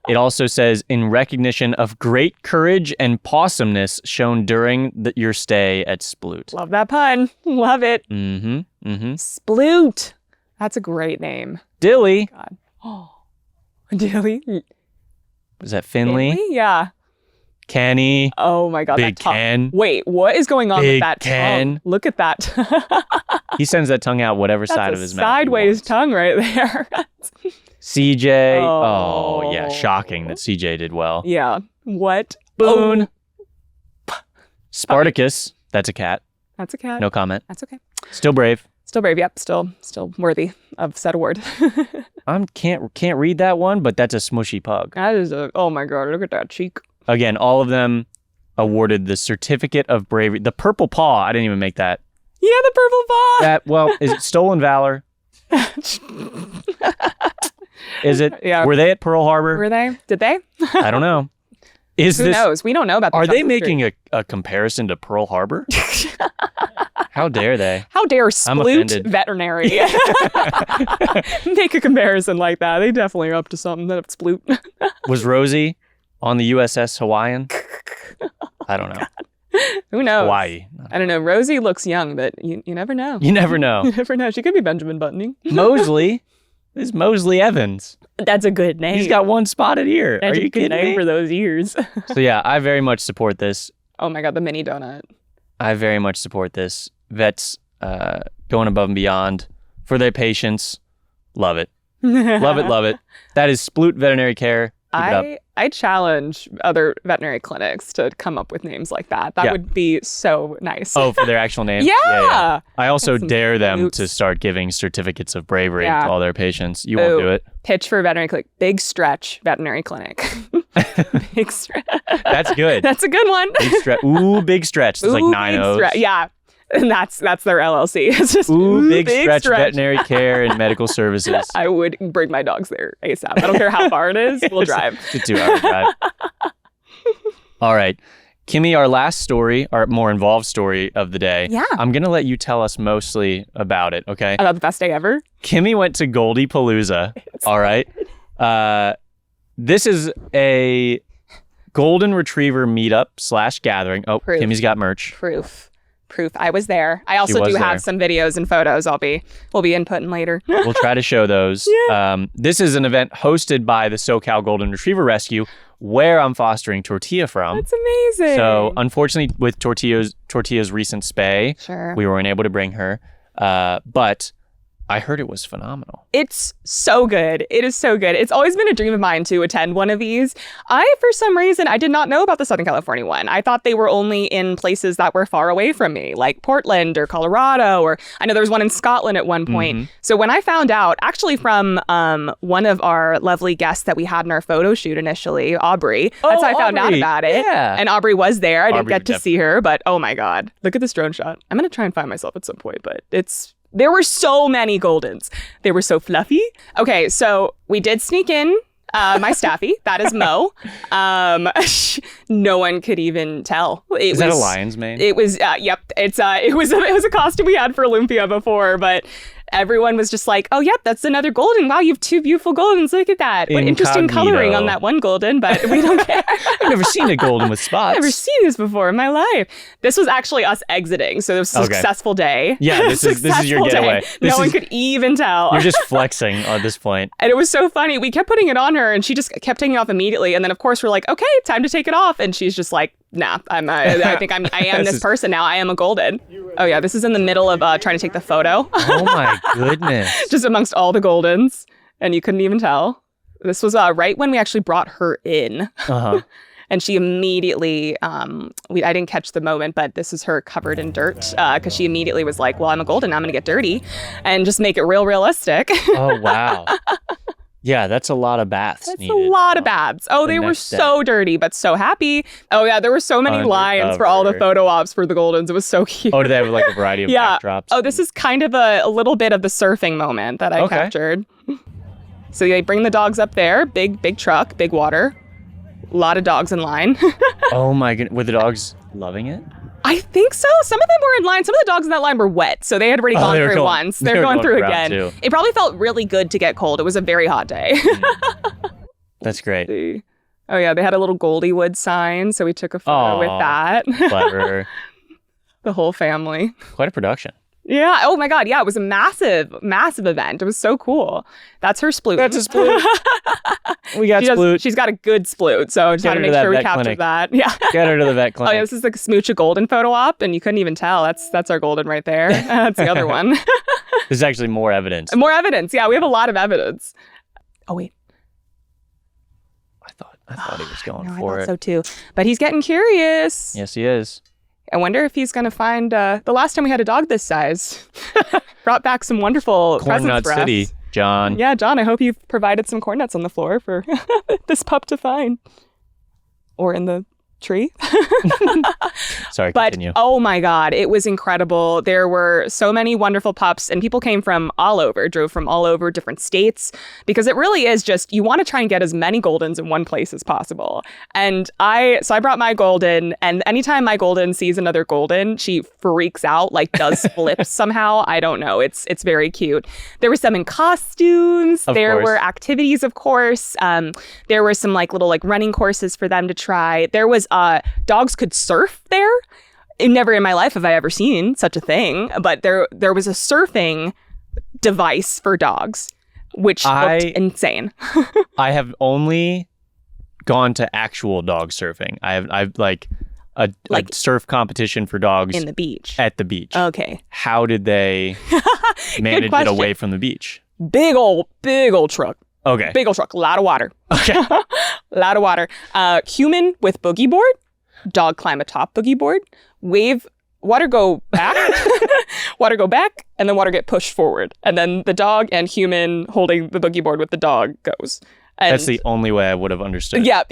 Speaker 1: It also says, in recognition of great courage and pawsomeness shown during your stay at Sploot.
Speaker 2: Love that pun. Love it. Sploot. That's a great name.
Speaker 1: Dilly.
Speaker 2: God. Oh, Dilly.
Speaker 1: Was that Finley?
Speaker 2: Yeah.
Speaker 1: Kenny.
Speaker 2: Oh my God.
Speaker 1: Big
Speaker 2: that tongue.
Speaker 1: Ken.
Speaker 2: Wait, what is going on
Speaker 1: Big
Speaker 2: with that
Speaker 1: Ken.
Speaker 2: tongue? Look at that.
Speaker 1: He sends that tongue out whatever side of his mouth.
Speaker 2: Sideways tongue right there.
Speaker 1: CJ.
Speaker 2: Oh.
Speaker 1: Oh, yeah. Shocking that CJ did well.
Speaker 2: Yeah. What?
Speaker 1: Boone. Spartacus. That's a cat.
Speaker 2: That's a cat.
Speaker 1: No comment.
Speaker 2: That's okay.
Speaker 1: Still brave.
Speaker 2: Still brave. Yep. Still worthy of said award.
Speaker 1: Can't read that one, but that's a smushy pug.
Speaker 2: That is oh my God, look at that cheek.
Speaker 1: Again, all of them awarded the Certificate of Bravery. The purple paw, I didn't even make that.
Speaker 2: Yeah, the purple paw.
Speaker 1: Is it stolen valor? Is it?
Speaker 2: Yeah.
Speaker 1: Were they at Pearl Harbor?
Speaker 2: Were they? Did they?
Speaker 1: I don't know.
Speaker 2: Who knows? We don't know about.
Speaker 1: Are they making a comparison to Pearl Harbor? How dare they?
Speaker 2: How dare
Speaker 1: I'm
Speaker 2: Sploot
Speaker 1: offended.
Speaker 2: Veterinary make a comparison like that? They definitely are up to something. That Sploot.
Speaker 1: Was Rosie on the USS Hawaiian? I don't know.
Speaker 2: Who knows?
Speaker 1: Hawaii.
Speaker 2: I don't know. Rosie looks young, but you never know.
Speaker 1: You never know.
Speaker 2: You never know. She could be Benjamin Buttoning.
Speaker 1: Mosley is Mosley Evans.
Speaker 2: That's a good name.
Speaker 1: He's got one spotted ear.
Speaker 2: That's
Speaker 1: Are you
Speaker 2: a good
Speaker 1: kidding
Speaker 2: name
Speaker 1: me?
Speaker 2: for those ears.
Speaker 1: So yeah, I very much support this.
Speaker 2: Oh my God, the mini donut.
Speaker 1: I very much support this. Vets going above and beyond for their patients. Love it. Love it, love it. That is Sploot Veterinary Care. Keep it up.
Speaker 2: I challenge other veterinary clinics to come up with names like that. That would be so nice.
Speaker 1: Oh, for their actual name?
Speaker 2: Yeah.
Speaker 1: I also
Speaker 2: Have some
Speaker 1: dare them
Speaker 2: flutes.
Speaker 1: to start giving certificates of bravery
Speaker 2: Yeah.
Speaker 1: to all their patients. You won't do it.
Speaker 2: Pitch for veterinary clinic. Big Stretch Veterinary Clinic. Big Stretch.
Speaker 1: That's good.
Speaker 2: That's a good one.
Speaker 1: Big stretch. Ooh, big stretch. It's like
Speaker 2: Ooh,
Speaker 1: 9
Speaker 2: Big
Speaker 1: O's.
Speaker 2: Yeah. And that's their LLC. It's just
Speaker 1: Ooh, big stretch Veterinary Care and Medical Services.
Speaker 2: I would bring my dogs there ASAP. I don't care how far it is. We'll drive.
Speaker 1: It's a 2-hour drive. All right. Kimmy, our last story, our more involved story of the day.
Speaker 2: Yeah.
Speaker 1: I'm going to let you tell us mostly about it, okay?
Speaker 2: About the best day ever.
Speaker 1: Kimmy went to Goldiepalooza. All right. This is a golden retriever meetup / gathering. Oh,
Speaker 2: Proof.
Speaker 1: Kimmy's got merch.
Speaker 2: Proof. I was there. I also
Speaker 1: was
Speaker 2: do
Speaker 1: there.
Speaker 2: have some videos and photos we'll be inputting later.
Speaker 1: We'll try to show those.
Speaker 2: Yeah.
Speaker 1: This is an event hosted by the SoCal Golden Retriever Rescue, where I'm fostering Tortilla from.
Speaker 2: That's amazing.
Speaker 1: So unfortunately, with Tortilla's recent spay,
Speaker 2: Sure.
Speaker 1: we weren't able to bring her. But I heard it was phenomenal.
Speaker 2: It's so good. It is so good. It's always been a dream of mine to attend one of these. For some reason, I did not know about the Southern California one. I thought they were only in places that were far away from me, like Portland or Colorado, or I know there was one in Scotland at one point.
Speaker 1: Mm-hmm.
Speaker 2: So when I found out, actually from one of our lovely guests that we had in our photo shoot initially, Aubrey, that's how I found out
Speaker 1: Aubrey.
Speaker 2: about it.
Speaker 1: Yeah.
Speaker 2: And Aubrey was there. I didn't
Speaker 1: Aubrey
Speaker 2: get
Speaker 1: would
Speaker 2: to see her, but oh my God, look at this drone shot. I'm going to try and find myself at some point, but there were so many Goldens. They were so fluffy. Okay, so we did sneak in my staffy. That is Mo. No one could even tell.
Speaker 1: Is that a lion's mane?
Speaker 2: It was, yep. It was a costume we had for Olympia before, but everyone was just like, oh, yep, that's another Golden. Wow, you have 2 beautiful Goldens. Look at that. What interesting
Speaker 1: Incognito.
Speaker 2: coloring on that one Golden, but we don't care.
Speaker 1: I've never seen a golden with spots.
Speaker 2: I've never seen this before in my life. This was actually us exiting, so it was a successful day.
Speaker 1: Yeah, this is your
Speaker 2: Successful
Speaker 1: getaway.
Speaker 2: day. No one could even tell.
Speaker 1: You're just flexing at this point.
Speaker 2: And it was so funny. We kept putting it on her, and she just kept taking it off immediately. And then, of course, we're like, okay, time to take it off. And she's just like, nah, I am this person now. I am a Golden. Oh, yeah, this is in the middle of trying to take the photo.
Speaker 1: Oh, my goodness.
Speaker 2: Just amongst all the Goldens. And you couldn't even tell. This was right when we actually brought her in.
Speaker 1: Uh-huh.
Speaker 2: And she immediately, I didn't catch the moment, but this is her covered in dirt because she immediately was like, well, I'm a Golden, I'm going to get dirty and just make it real realistic.
Speaker 1: Oh, wow. Yeah, that's a lot of baths
Speaker 2: That's
Speaker 1: needed.
Speaker 2: a lot of baths. Oh, they were
Speaker 1: next
Speaker 2: so dirty, but so happy. Oh, yeah, there were so many lines for all the
Speaker 1: Undercover.
Speaker 2: photo ops for the Goldens. It was so cute.
Speaker 1: Oh, do they have like a variety of
Speaker 2: Yeah.
Speaker 1: backdrops?
Speaker 2: Oh, this is kind of a little bit of the surfing moment that I
Speaker 1: Okay.
Speaker 2: captured. So they bring the dogs up there, big truck, big water. A lot of dogs in line.
Speaker 1: Oh, my goodness. Were the dogs loving it?
Speaker 2: I think so. Some of them were in line. Some of the dogs in that line were wet, so they had already gone
Speaker 1: they were
Speaker 2: through
Speaker 1: going-
Speaker 2: once.
Speaker 1: they
Speaker 2: They're
Speaker 1: were
Speaker 2: going
Speaker 1: going
Speaker 2: through
Speaker 1: for round
Speaker 2: again.
Speaker 1: 2.
Speaker 2: It probably felt really good to get cold. It was a very hot day.
Speaker 1: That's great.
Speaker 2: Oh yeah, they had a little Goldiewood sign, so we took a photo with
Speaker 1: Aw.
Speaker 2: that.
Speaker 1: Clever.
Speaker 2: The whole family.
Speaker 1: Quite a production.
Speaker 2: Yeah. Oh my God. Yeah, it was a massive event. It was so cool. That's her Sploot.
Speaker 1: That's a Sploot. We got Sploot.
Speaker 2: She's got a good Sploot, so I just
Speaker 1: Get
Speaker 2: had to
Speaker 1: her
Speaker 2: make
Speaker 1: to that
Speaker 2: sure we
Speaker 1: vet
Speaker 2: captured
Speaker 1: clinic.
Speaker 2: that. Yeah.
Speaker 1: Get her to the vet
Speaker 2: Oh
Speaker 1: clinic.
Speaker 2: yeah, this is like a Smooch a Golden photo op, and you couldn't even tell. That's our Golden right there. That's the other one.
Speaker 1: There's actually more evidence.
Speaker 2: More evidence. Yeah, we have a lot of evidence. Oh wait.
Speaker 1: I thought he was going
Speaker 2: No, I
Speaker 1: for
Speaker 2: thought
Speaker 1: it.
Speaker 2: so too. But he's getting curious.
Speaker 1: Yes, he is.
Speaker 2: I wonder if he's going to find the last time we had a dog this size. Brought back some wonderful
Speaker 1: Corn
Speaker 2: presents
Speaker 1: Nut
Speaker 2: for
Speaker 1: City,
Speaker 2: us.
Speaker 1: John.
Speaker 2: Yeah, John, I hope you've provided some corn nuts on the floor for this pup to find. Or in the tree.
Speaker 1: Sorry,
Speaker 2: But
Speaker 1: continue.
Speaker 2: oh my God, it was incredible. There were so many wonderful pups, and people came from all over, drove from all over different states, because it really is just, you want to try and get as many Goldens in one place as possible. And I brought my Golden, and anytime my Golden sees another Golden, she freaks out, like does flips somehow. I don't know. It's very cute. There were some in costumes.
Speaker 1: Of
Speaker 2: There
Speaker 1: course.
Speaker 2: were activities, of course. There were some like little like running courses for them to try. There was dogs could surf there. Never in my life have I ever seen such a thing, but there was a surfing device for dogs, which looked insane.
Speaker 1: I have only gone to actual dog surfing. I've like a surf competition for dogs
Speaker 2: In the beach.
Speaker 1: at the beach.
Speaker 2: Okay.
Speaker 1: How did they manage it
Speaker 2: question.
Speaker 1: away from the beach?
Speaker 2: Big old truck.
Speaker 1: Okay.
Speaker 2: Big old truck. A lot of water.
Speaker 1: Okay.
Speaker 2: Lot of water. Human with boogie board. Dog climb atop boogie board. Wave. Water go back. Water go back. And then water get pushed forward. And then the dog and human holding the boogie board with the dog goes. And
Speaker 1: That's the only way I would have understood.
Speaker 2: Yep.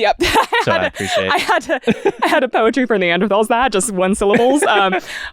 Speaker 1: So I appreciate it.
Speaker 2: I had a poetry for Neanderthals that just one syllables.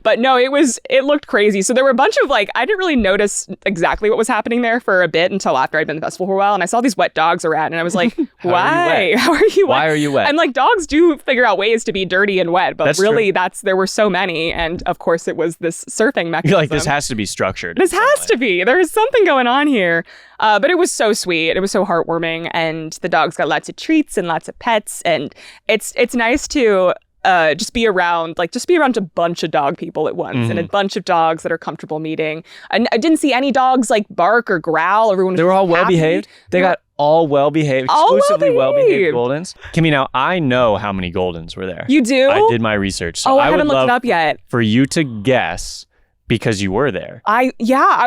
Speaker 2: But no, it looked crazy. So there were a bunch of I didn't really notice exactly what was happening there for a bit until after I'd been at the festival for a while, and I saw these wet dogs around, and I was like, why? How are you wet?
Speaker 1: Why are you wet?
Speaker 2: And dogs do figure out ways to be dirty and wet, but
Speaker 1: That's
Speaker 2: really
Speaker 1: true.
Speaker 2: there were so many, and of course it was this surfing mechanism.
Speaker 1: You're like, this has to be structured.
Speaker 2: This has to be. There is something going on here. But it was so sweet. It was so heartwarming. And the dogs got lots of treats and lots of pets. And it's nice to just be around a bunch of dog people at once and a bunch of dogs that are comfortable meeting. And I didn't see any dogs bark or growl. Everyone was
Speaker 1: They were all
Speaker 2: happy.
Speaker 1: well behaved. They got all well behaved,
Speaker 2: All
Speaker 1: exclusively well behaved
Speaker 2: well-behaved.
Speaker 1: Goldens. Kimmy, now I know how many Goldens were there.
Speaker 2: You do?
Speaker 1: I did my research. So
Speaker 2: I
Speaker 1: would
Speaker 2: haven't looked
Speaker 1: love
Speaker 2: it up yet.
Speaker 1: for you to guess because you were there.
Speaker 2: I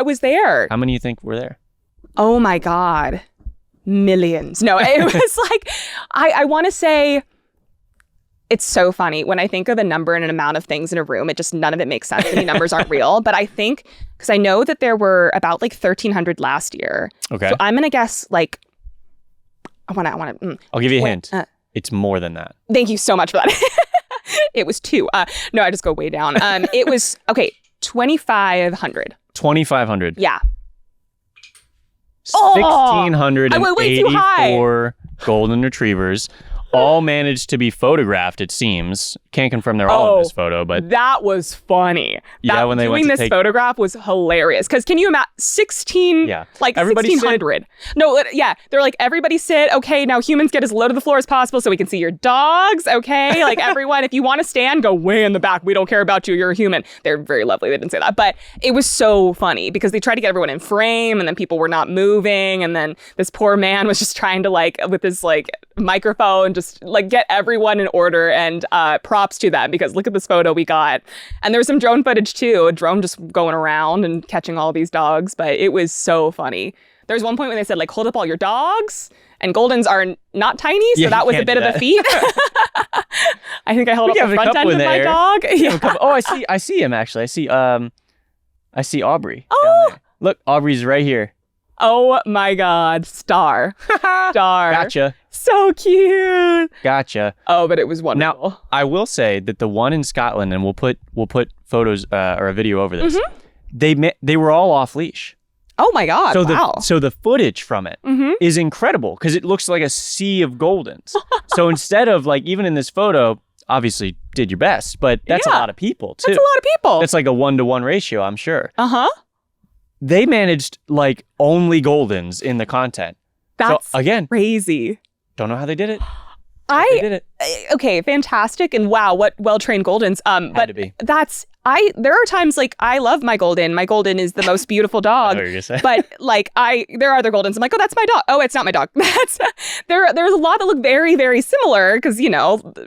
Speaker 2: was there.
Speaker 1: How many do you think were there?
Speaker 2: Oh my God. Millions. No, it was I want to say, it's so funny. When I think of the number and an amount of things in a room, none of it makes sense. Any numbers aren't real. But I think, because I know that there were about 1,300 last year.
Speaker 1: Okay.
Speaker 2: So I'm going to guess I want to.
Speaker 1: I'll give you a hint. It's more than that.
Speaker 2: Thank you so much for that. It was 2. No, I just go way down. It was, 2,500.
Speaker 1: 2,500.
Speaker 2: Yeah.
Speaker 1: 1,684 golden retrievers. All managed to be photographed, it seems. Can't confirm they're all in this photo, but
Speaker 2: That was funny.
Speaker 1: Yeah, when they went
Speaker 2: doing
Speaker 1: to
Speaker 2: this
Speaker 1: take-
Speaker 2: photograph was hilarious. Because can you imagine 16,
Speaker 1: Yeah.
Speaker 2: like
Speaker 1: Everybody
Speaker 2: 1,600? No, yeah. They're like, everybody sit. Okay, now humans get as low to the floor as possible so we can see your dogs. Okay, like everyone, if you want to stand, go way in the back. We don't care about you. You're a human. They're very lovely. They didn't say that, but it was so funny because they tried to get everyone in frame, and then people were not moving, and then this poor man was just trying to with his microphone just get everyone in order, and props to them because look at this photo we got. And there was some drone footage too, a drone just going around and catching all these dogs, but it was so funny. There was one point when they said hold up all your dogs, and Goldens are not tiny, so
Speaker 1: Yeah,
Speaker 2: that
Speaker 1: you
Speaker 2: was a
Speaker 1: can't
Speaker 2: bit
Speaker 1: do
Speaker 2: of the
Speaker 1: that.
Speaker 2: feat. I think I held
Speaker 1: We
Speaker 2: up
Speaker 1: have
Speaker 2: the
Speaker 1: a
Speaker 2: front
Speaker 1: couple
Speaker 2: end of
Speaker 1: in
Speaker 2: my
Speaker 1: there.
Speaker 2: dog. Yeah.
Speaker 1: Oh, I see him actually. I see Aubrey.
Speaker 2: Oh.
Speaker 1: down there. Look, Aubrey's right here.
Speaker 2: Oh my God, star.
Speaker 1: Gotcha.
Speaker 2: So cute.
Speaker 1: Gotcha.
Speaker 2: Oh, but it was wonderful.
Speaker 1: Now, I will say that the one in Scotland, and we'll put photos or a video over this.
Speaker 2: Mm-hmm.
Speaker 1: They were all off leash.
Speaker 2: Oh my God,
Speaker 1: So
Speaker 2: wow.
Speaker 1: the footage from it is incredible because it looks like a sea of Goldens. So instead of even in this photo, obviously did your best, but that's a
Speaker 2: Yeah.
Speaker 1: lot of people too.
Speaker 2: That's a lot of people.
Speaker 1: That's like a 1-to-1 ratio, I'm sure.
Speaker 2: Uh-huh.
Speaker 1: They managed only Goldens in the content.
Speaker 2: That's
Speaker 1: so again,
Speaker 2: crazy.
Speaker 1: don't know how they did it. They did it.
Speaker 2: Okay, fantastic, and wow, what well-trained Goldens. But
Speaker 1: to be.
Speaker 2: there are times I love my Golden. My Golden is the most beautiful dog.
Speaker 1: I know what you're gonna say.
Speaker 2: But there are other Goldens. I'm like, oh, that's my dog. Oh, it's not my dog. There's a lot that look very, very similar because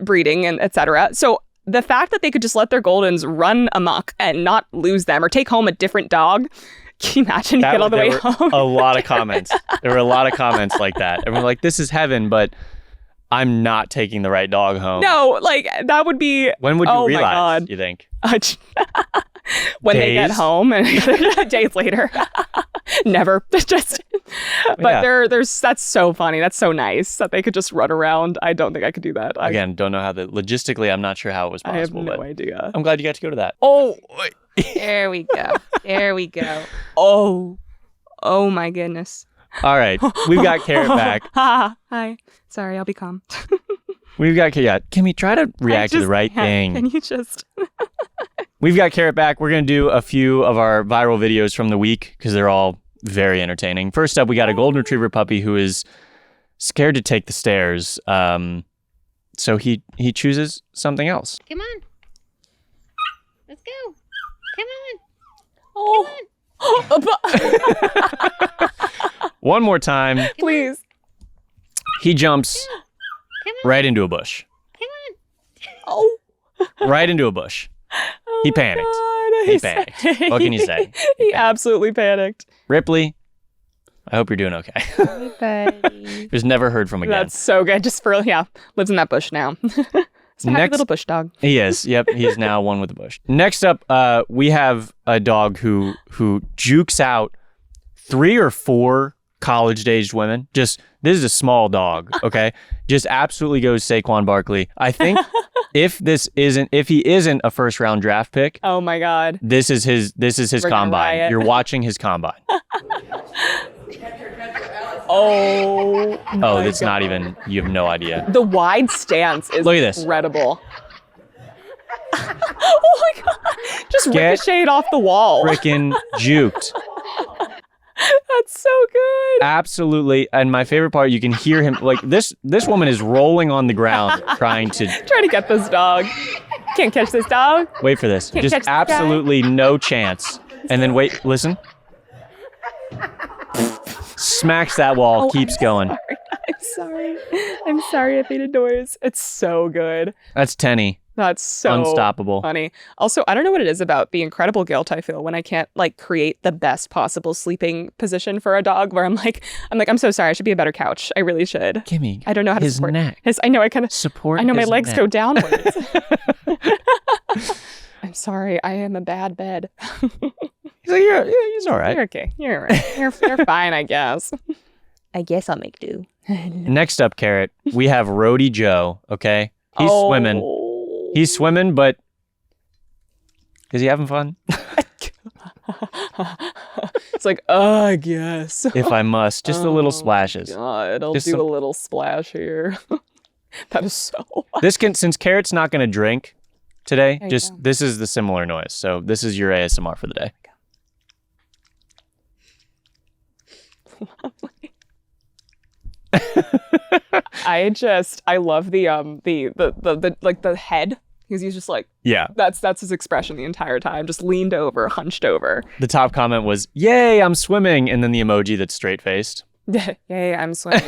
Speaker 2: breeding and etc. So the fact that they could just let their Goldens run amok and not lose them or take home a different dog. Can you imagine? You get all the way
Speaker 1: there were
Speaker 2: home.
Speaker 1: a lot of comments. There were a lot of comments like that. Everyone this is heaven, but I'm not taking the right dog home.
Speaker 2: No, like that would be.
Speaker 1: When would you
Speaker 2: oh my
Speaker 1: realize,
Speaker 2: God.
Speaker 1: you think?
Speaker 2: When they get
Speaker 1: Days?
Speaker 2: home and days later. Never. Just but
Speaker 1: Yeah.
Speaker 2: there's that's so funny. That's so nice that they could just run around. I don't think I could do that.
Speaker 1: Again, don't know how logistically, I'm not sure how it was
Speaker 2: I have
Speaker 1: possible,
Speaker 2: no
Speaker 1: but
Speaker 2: idea.
Speaker 1: I'm glad you got to go to that.
Speaker 2: Oh,
Speaker 5: There we go. There we go.
Speaker 2: oh my goodness.
Speaker 1: All right. We've got Carrot back.
Speaker 2: Hi. Sorry, I'll be calm.
Speaker 1: We've got, Kimmy, try to react to the right thing.
Speaker 2: Can you just?
Speaker 1: We've got Carrot back. We're going to do a few of our viral videos from the week because they're all very entertaining. First up, we got a golden retriever puppy who is scared to take the stairs. So he chooses something else.
Speaker 7: Come on. Let's go. Come on.
Speaker 1: One more time,
Speaker 2: Please.
Speaker 1: he jumps right into a bush.
Speaker 7: Come on.
Speaker 2: Oh.
Speaker 1: Right into a bush. He panicked.
Speaker 2: God,
Speaker 1: He panicked. What can you say?
Speaker 2: He absolutely panicked.
Speaker 1: Ripley, I hope you're doing okay.
Speaker 5: Hey, buddy.
Speaker 1: Just never heard from again.
Speaker 2: That's so good. Just for lives in that bush now. It's a happy
Speaker 1: Next-
Speaker 2: little bush dog.
Speaker 1: He is. Yep. He is now one with the bush. Next up, we have a dog who jukes out 3 or 4 college-aged women. This is a small dog, okay? Just absolutely goes Saquon Barkley. I think if he isn't a first-round draft pick,
Speaker 2: Oh my God.
Speaker 1: this is his
Speaker 2: We're gonna
Speaker 1: combine.
Speaker 2: riot.
Speaker 1: You're watching his combine.
Speaker 2: Oh.
Speaker 1: Oh, that's not even. You have no idea.
Speaker 2: The wide stance is
Speaker 1: Look at this.
Speaker 2: incredible. Oh my God. Just
Speaker 1: Get
Speaker 2: ricocheted off the wall.
Speaker 1: Frickin' juked.
Speaker 2: That's so good.
Speaker 1: Absolutely. And my favorite part, you can hear him like this woman is rolling on the ground trying to
Speaker 2: Trying to get this dog. Can't catch this dog.
Speaker 1: wait for this.
Speaker 2: Can't
Speaker 1: Just
Speaker 2: catch the guy.
Speaker 1: absolutely no chance. And then wait, listen. Smacks that wall, keeps going.
Speaker 2: I'm sorry I made a noise. It's so good.
Speaker 1: That's Tenney.
Speaker 2: That's so
Speaker 1: Unstoppable.
Speaker 2: funny. Also, I don't know what it is about the incredible guilt I feel when I can't like create the best possible sleeping position for a dog where I'm so sorry. I should be a better couch. I really should.
Speaker 1: Kimmy.
Speaker 2: I don't know how to
Speaker 1: his
Speaker 2: support
Speaker 1: neck.
Speaker 2: I know I kind of
Speaker 1: Support
Speaker 2: I know my
Speaker 1: his
Speaker 2: legs
Speaker 1: neck.
Speaker 2: go downwards. I'm sorry. I am a bad bed.
Speaker 1: He's like, he's all right.
Speaker 2: You're okay. You're all right. You're fine, I guess.
Speaker 5: I guess I'll make do.
Speaker 1: Next up, Carrot, we have Rhodey Joe, okay? He's swimming. He's swimming, but is he having fun?
Speaker 2: It's like, I guess.
Speaker 1: If I must, just the little splashes.
Speaker 2: God, I'll
Speaker 1: Just
Speaker 2: do
Speaker 1: some-
Speaker 2: a little splash here. That is so.
Speaker 1: Since Carrot's not going to drink today,
Speaker 2: There you go.
Speaker 1: this is the similar noise. So this is your ASMR for the day.
Speaker 2: I love the head. He's just like,
Speaker 1: Yeah.
Speaker 2: that's his expression the entire time. Just leaned over, hunched over.
Speaker 1: The top comment was, "Yay, I'm swimming," and then the emoji that's straight faced.
Speaker 2: Yay, I'm swimming.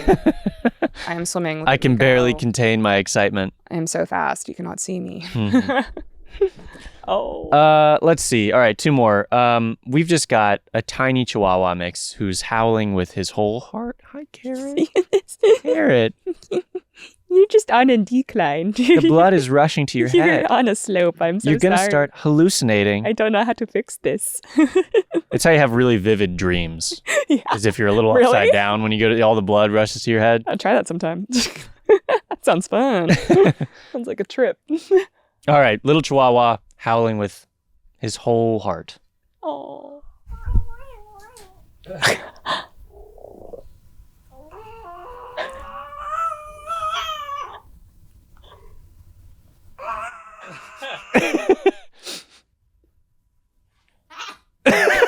Speaker 2: I am swimming.
Speaker 1: I can
Speaker 2: Look at me
Speaker 1: barely
Speaker 2: go.
Speaker 1: contain my excitement.
Speaker 2: I am so fast, you cannot see me. Oh.
Speaker 1: Let's see. All right, 2 more. We've just got a tiny Chihuahua mix who's howling with his whole heart. Hi, Carrot. Carrot.
Speaker 5: You're just on a decline.
Speaker 1: The blood is rushing to your head.
Speaker 5: You're on a slope. I'm so
Speaker 1: You're gonna
Speaker 5: sorry.
Speaker 1: start hallucinating.
Speaker 5: I don't know how to fix this.
Speaker 1: It's how you have really vivid dreams.
Speaker 5: Yeah.
Speaker 1: As if you're a little
Speaker 2: Really?
Speaker 1: upside down when you go to all the blood rushes to your head.
Speaker 2: I'll try that sometime. That sounds fun. Sounds like a trip.
Speaker 1: All right, little Chihuahua howling with his whole heart.
Speaker 2: Oh.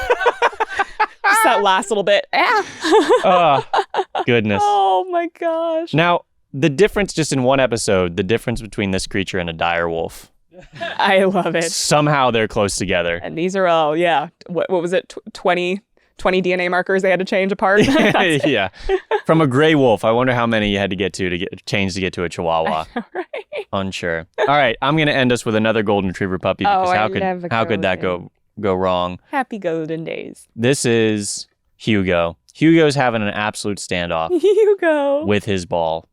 Speaker 2: Just that last little bit.
Speaker 1: Oh, goodness.
Speaker 2: Oh my gosh.
Speaker 1: Now, the difference just in one episode, the difference between this creature and a dire wolf.
Speaker 2: I love it.
Speaker 1: Somehow they're close together.
Speaker 2: And these are all, what was it? 20 DNA markers they had to change apart.
Speaker 1: Yeah. From a gray wolf, I wonder how many you had to get to get to a Chihuahua.
Speaker 2: Right.
Speaker 1: Unsure. All right, I'm going to end us with another golden retriever puppy because
Speaker 5: Oh, I
Speaker 1: how
Speaker 5: love a
Speaker 1: could that go wrong?
Speaker 5: Happy golden days.
Speaker 1: This is Hugo. Hugo's having an absolute standoff
Speaker 5: Hugo.
Speaker 1: with his ball.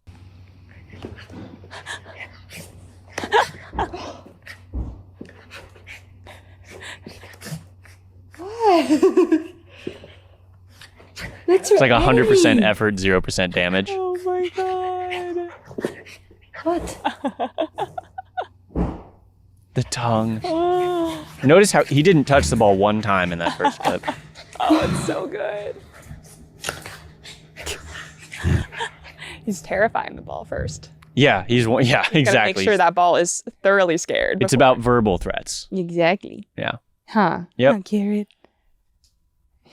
Speaker 5: That's
Speaker 1: It's like 100% effort, 0% damage.
Speaker 2: Oh my god.
Speaker 5: What?
Speaker 1: The tongue. Notice how he didn't touch the ball one time in that first clip.
Speaker 2: Oh, it's so good. He's terrifying the ball first.
Speaker 1: Yeah, yeah,
Speaker 2: Gotta
Speaker 1: exactly.
Speaker 2: make sure that ball is thoroughly scared.
Speaker 1: It's about verbal threats.
Speaker 2: Exactly.
Speaker 1: Yeah.
Speaker 2: Huh.
Speaker 1: Yep.
Speaker 2: Oh, Carrot.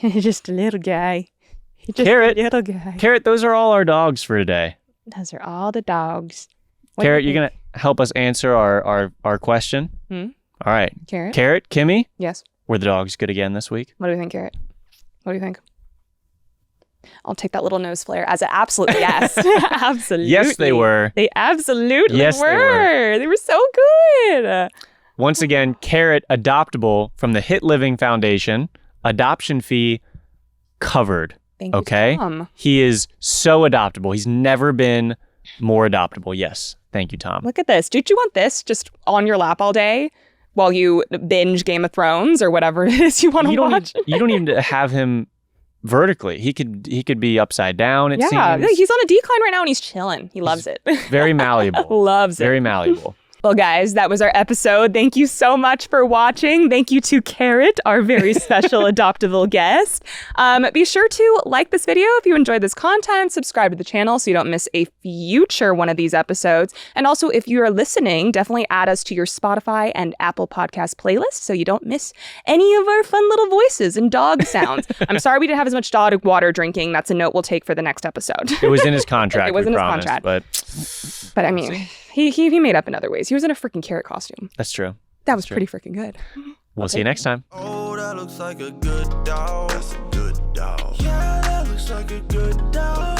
Speaker 2: Just a little guy. Just
Speaker 1: Carrot.
Speaker 2: a little guy.
Speaker 1: Carrot, those are all our dogs for today.
Speaker 2: Those are all the dogs. What do
Speaker 1: Carrot,
Speaker 2: you
Speaker 1: you're going to help us answer our question?
Speaker 2: Hmm?
Speaker 1: All right.
Speaker 2: Carrot?
Speaker 1: Carrot, Kimmy,
Speaker 2: Yes.
Speaker 1: were the dogs good again this week?
Speaker 2: What do you think, Carrot? What do you think? I'll take that little nose flare as an absolute yes. Absolutely.
Speaker 1: Yes, they were.
Speaker 2: They absolutely
Speaker 1: Yes, they were.
Speaker 2: They were so good.
Speaker 1: Once again, Carrot, adoptable from the Hit Living Foundation. Adoption fee covered.
Speaker 2: Thank you,
Speaker 1: Okay?
Speaker 2: Tom.
Speaker 1: He is so adoptable. He's never been more adoptable. Yes. Thank you, Tom.
Speaker 2: Look at this. Did you want this just on your lap all day while you binge Game of Thrones or whatever it is you want to watch?
Speaker 1: You don't even have him vertically. He could be upside down, it
Speaker 2: Yeah,
Speaker 1: seems.
Speaker 2: he's on a decline right now and he's chilling. He loves it.
Speaker 1: Very malleable.
Speaker 2: Loves it.
Speaker 1: Very malleable.
Speaker 2: Well, guys, that was our episode. Thank you so much for watching. Thank you to Carrot, our very special adoptable guest. Be sure to like this video if you enjoyed this content, subscribe to the channel so you don't miss a future one of these episodes. And also, if you are listening, definitely add us to your Spotify and Apple Podcast playlist so you don't miss any of our fun little voices and dog sounds. I'm sorry we didn't have as much dog water drinking. That's a note we'll take for the next episode.
Speaker 1: It was in his contract.
Speaker 2: It was
Speaker 1: we
Speaker 2: in his
Speaker 1: promised,
Speaker 2: contract. But I mean, he made up in other ways. He was in a freaking carrot costume.
Speaker 1: That's true.
Speaker 2: That was
Speaker 1: That's true.
Speaker 2: pretty freaking good.
Speaker 1: We'll see you next time.
Speaker 3: Oh, that looks like a good dog. That's a good dog. Yeah, that looks like a good dog.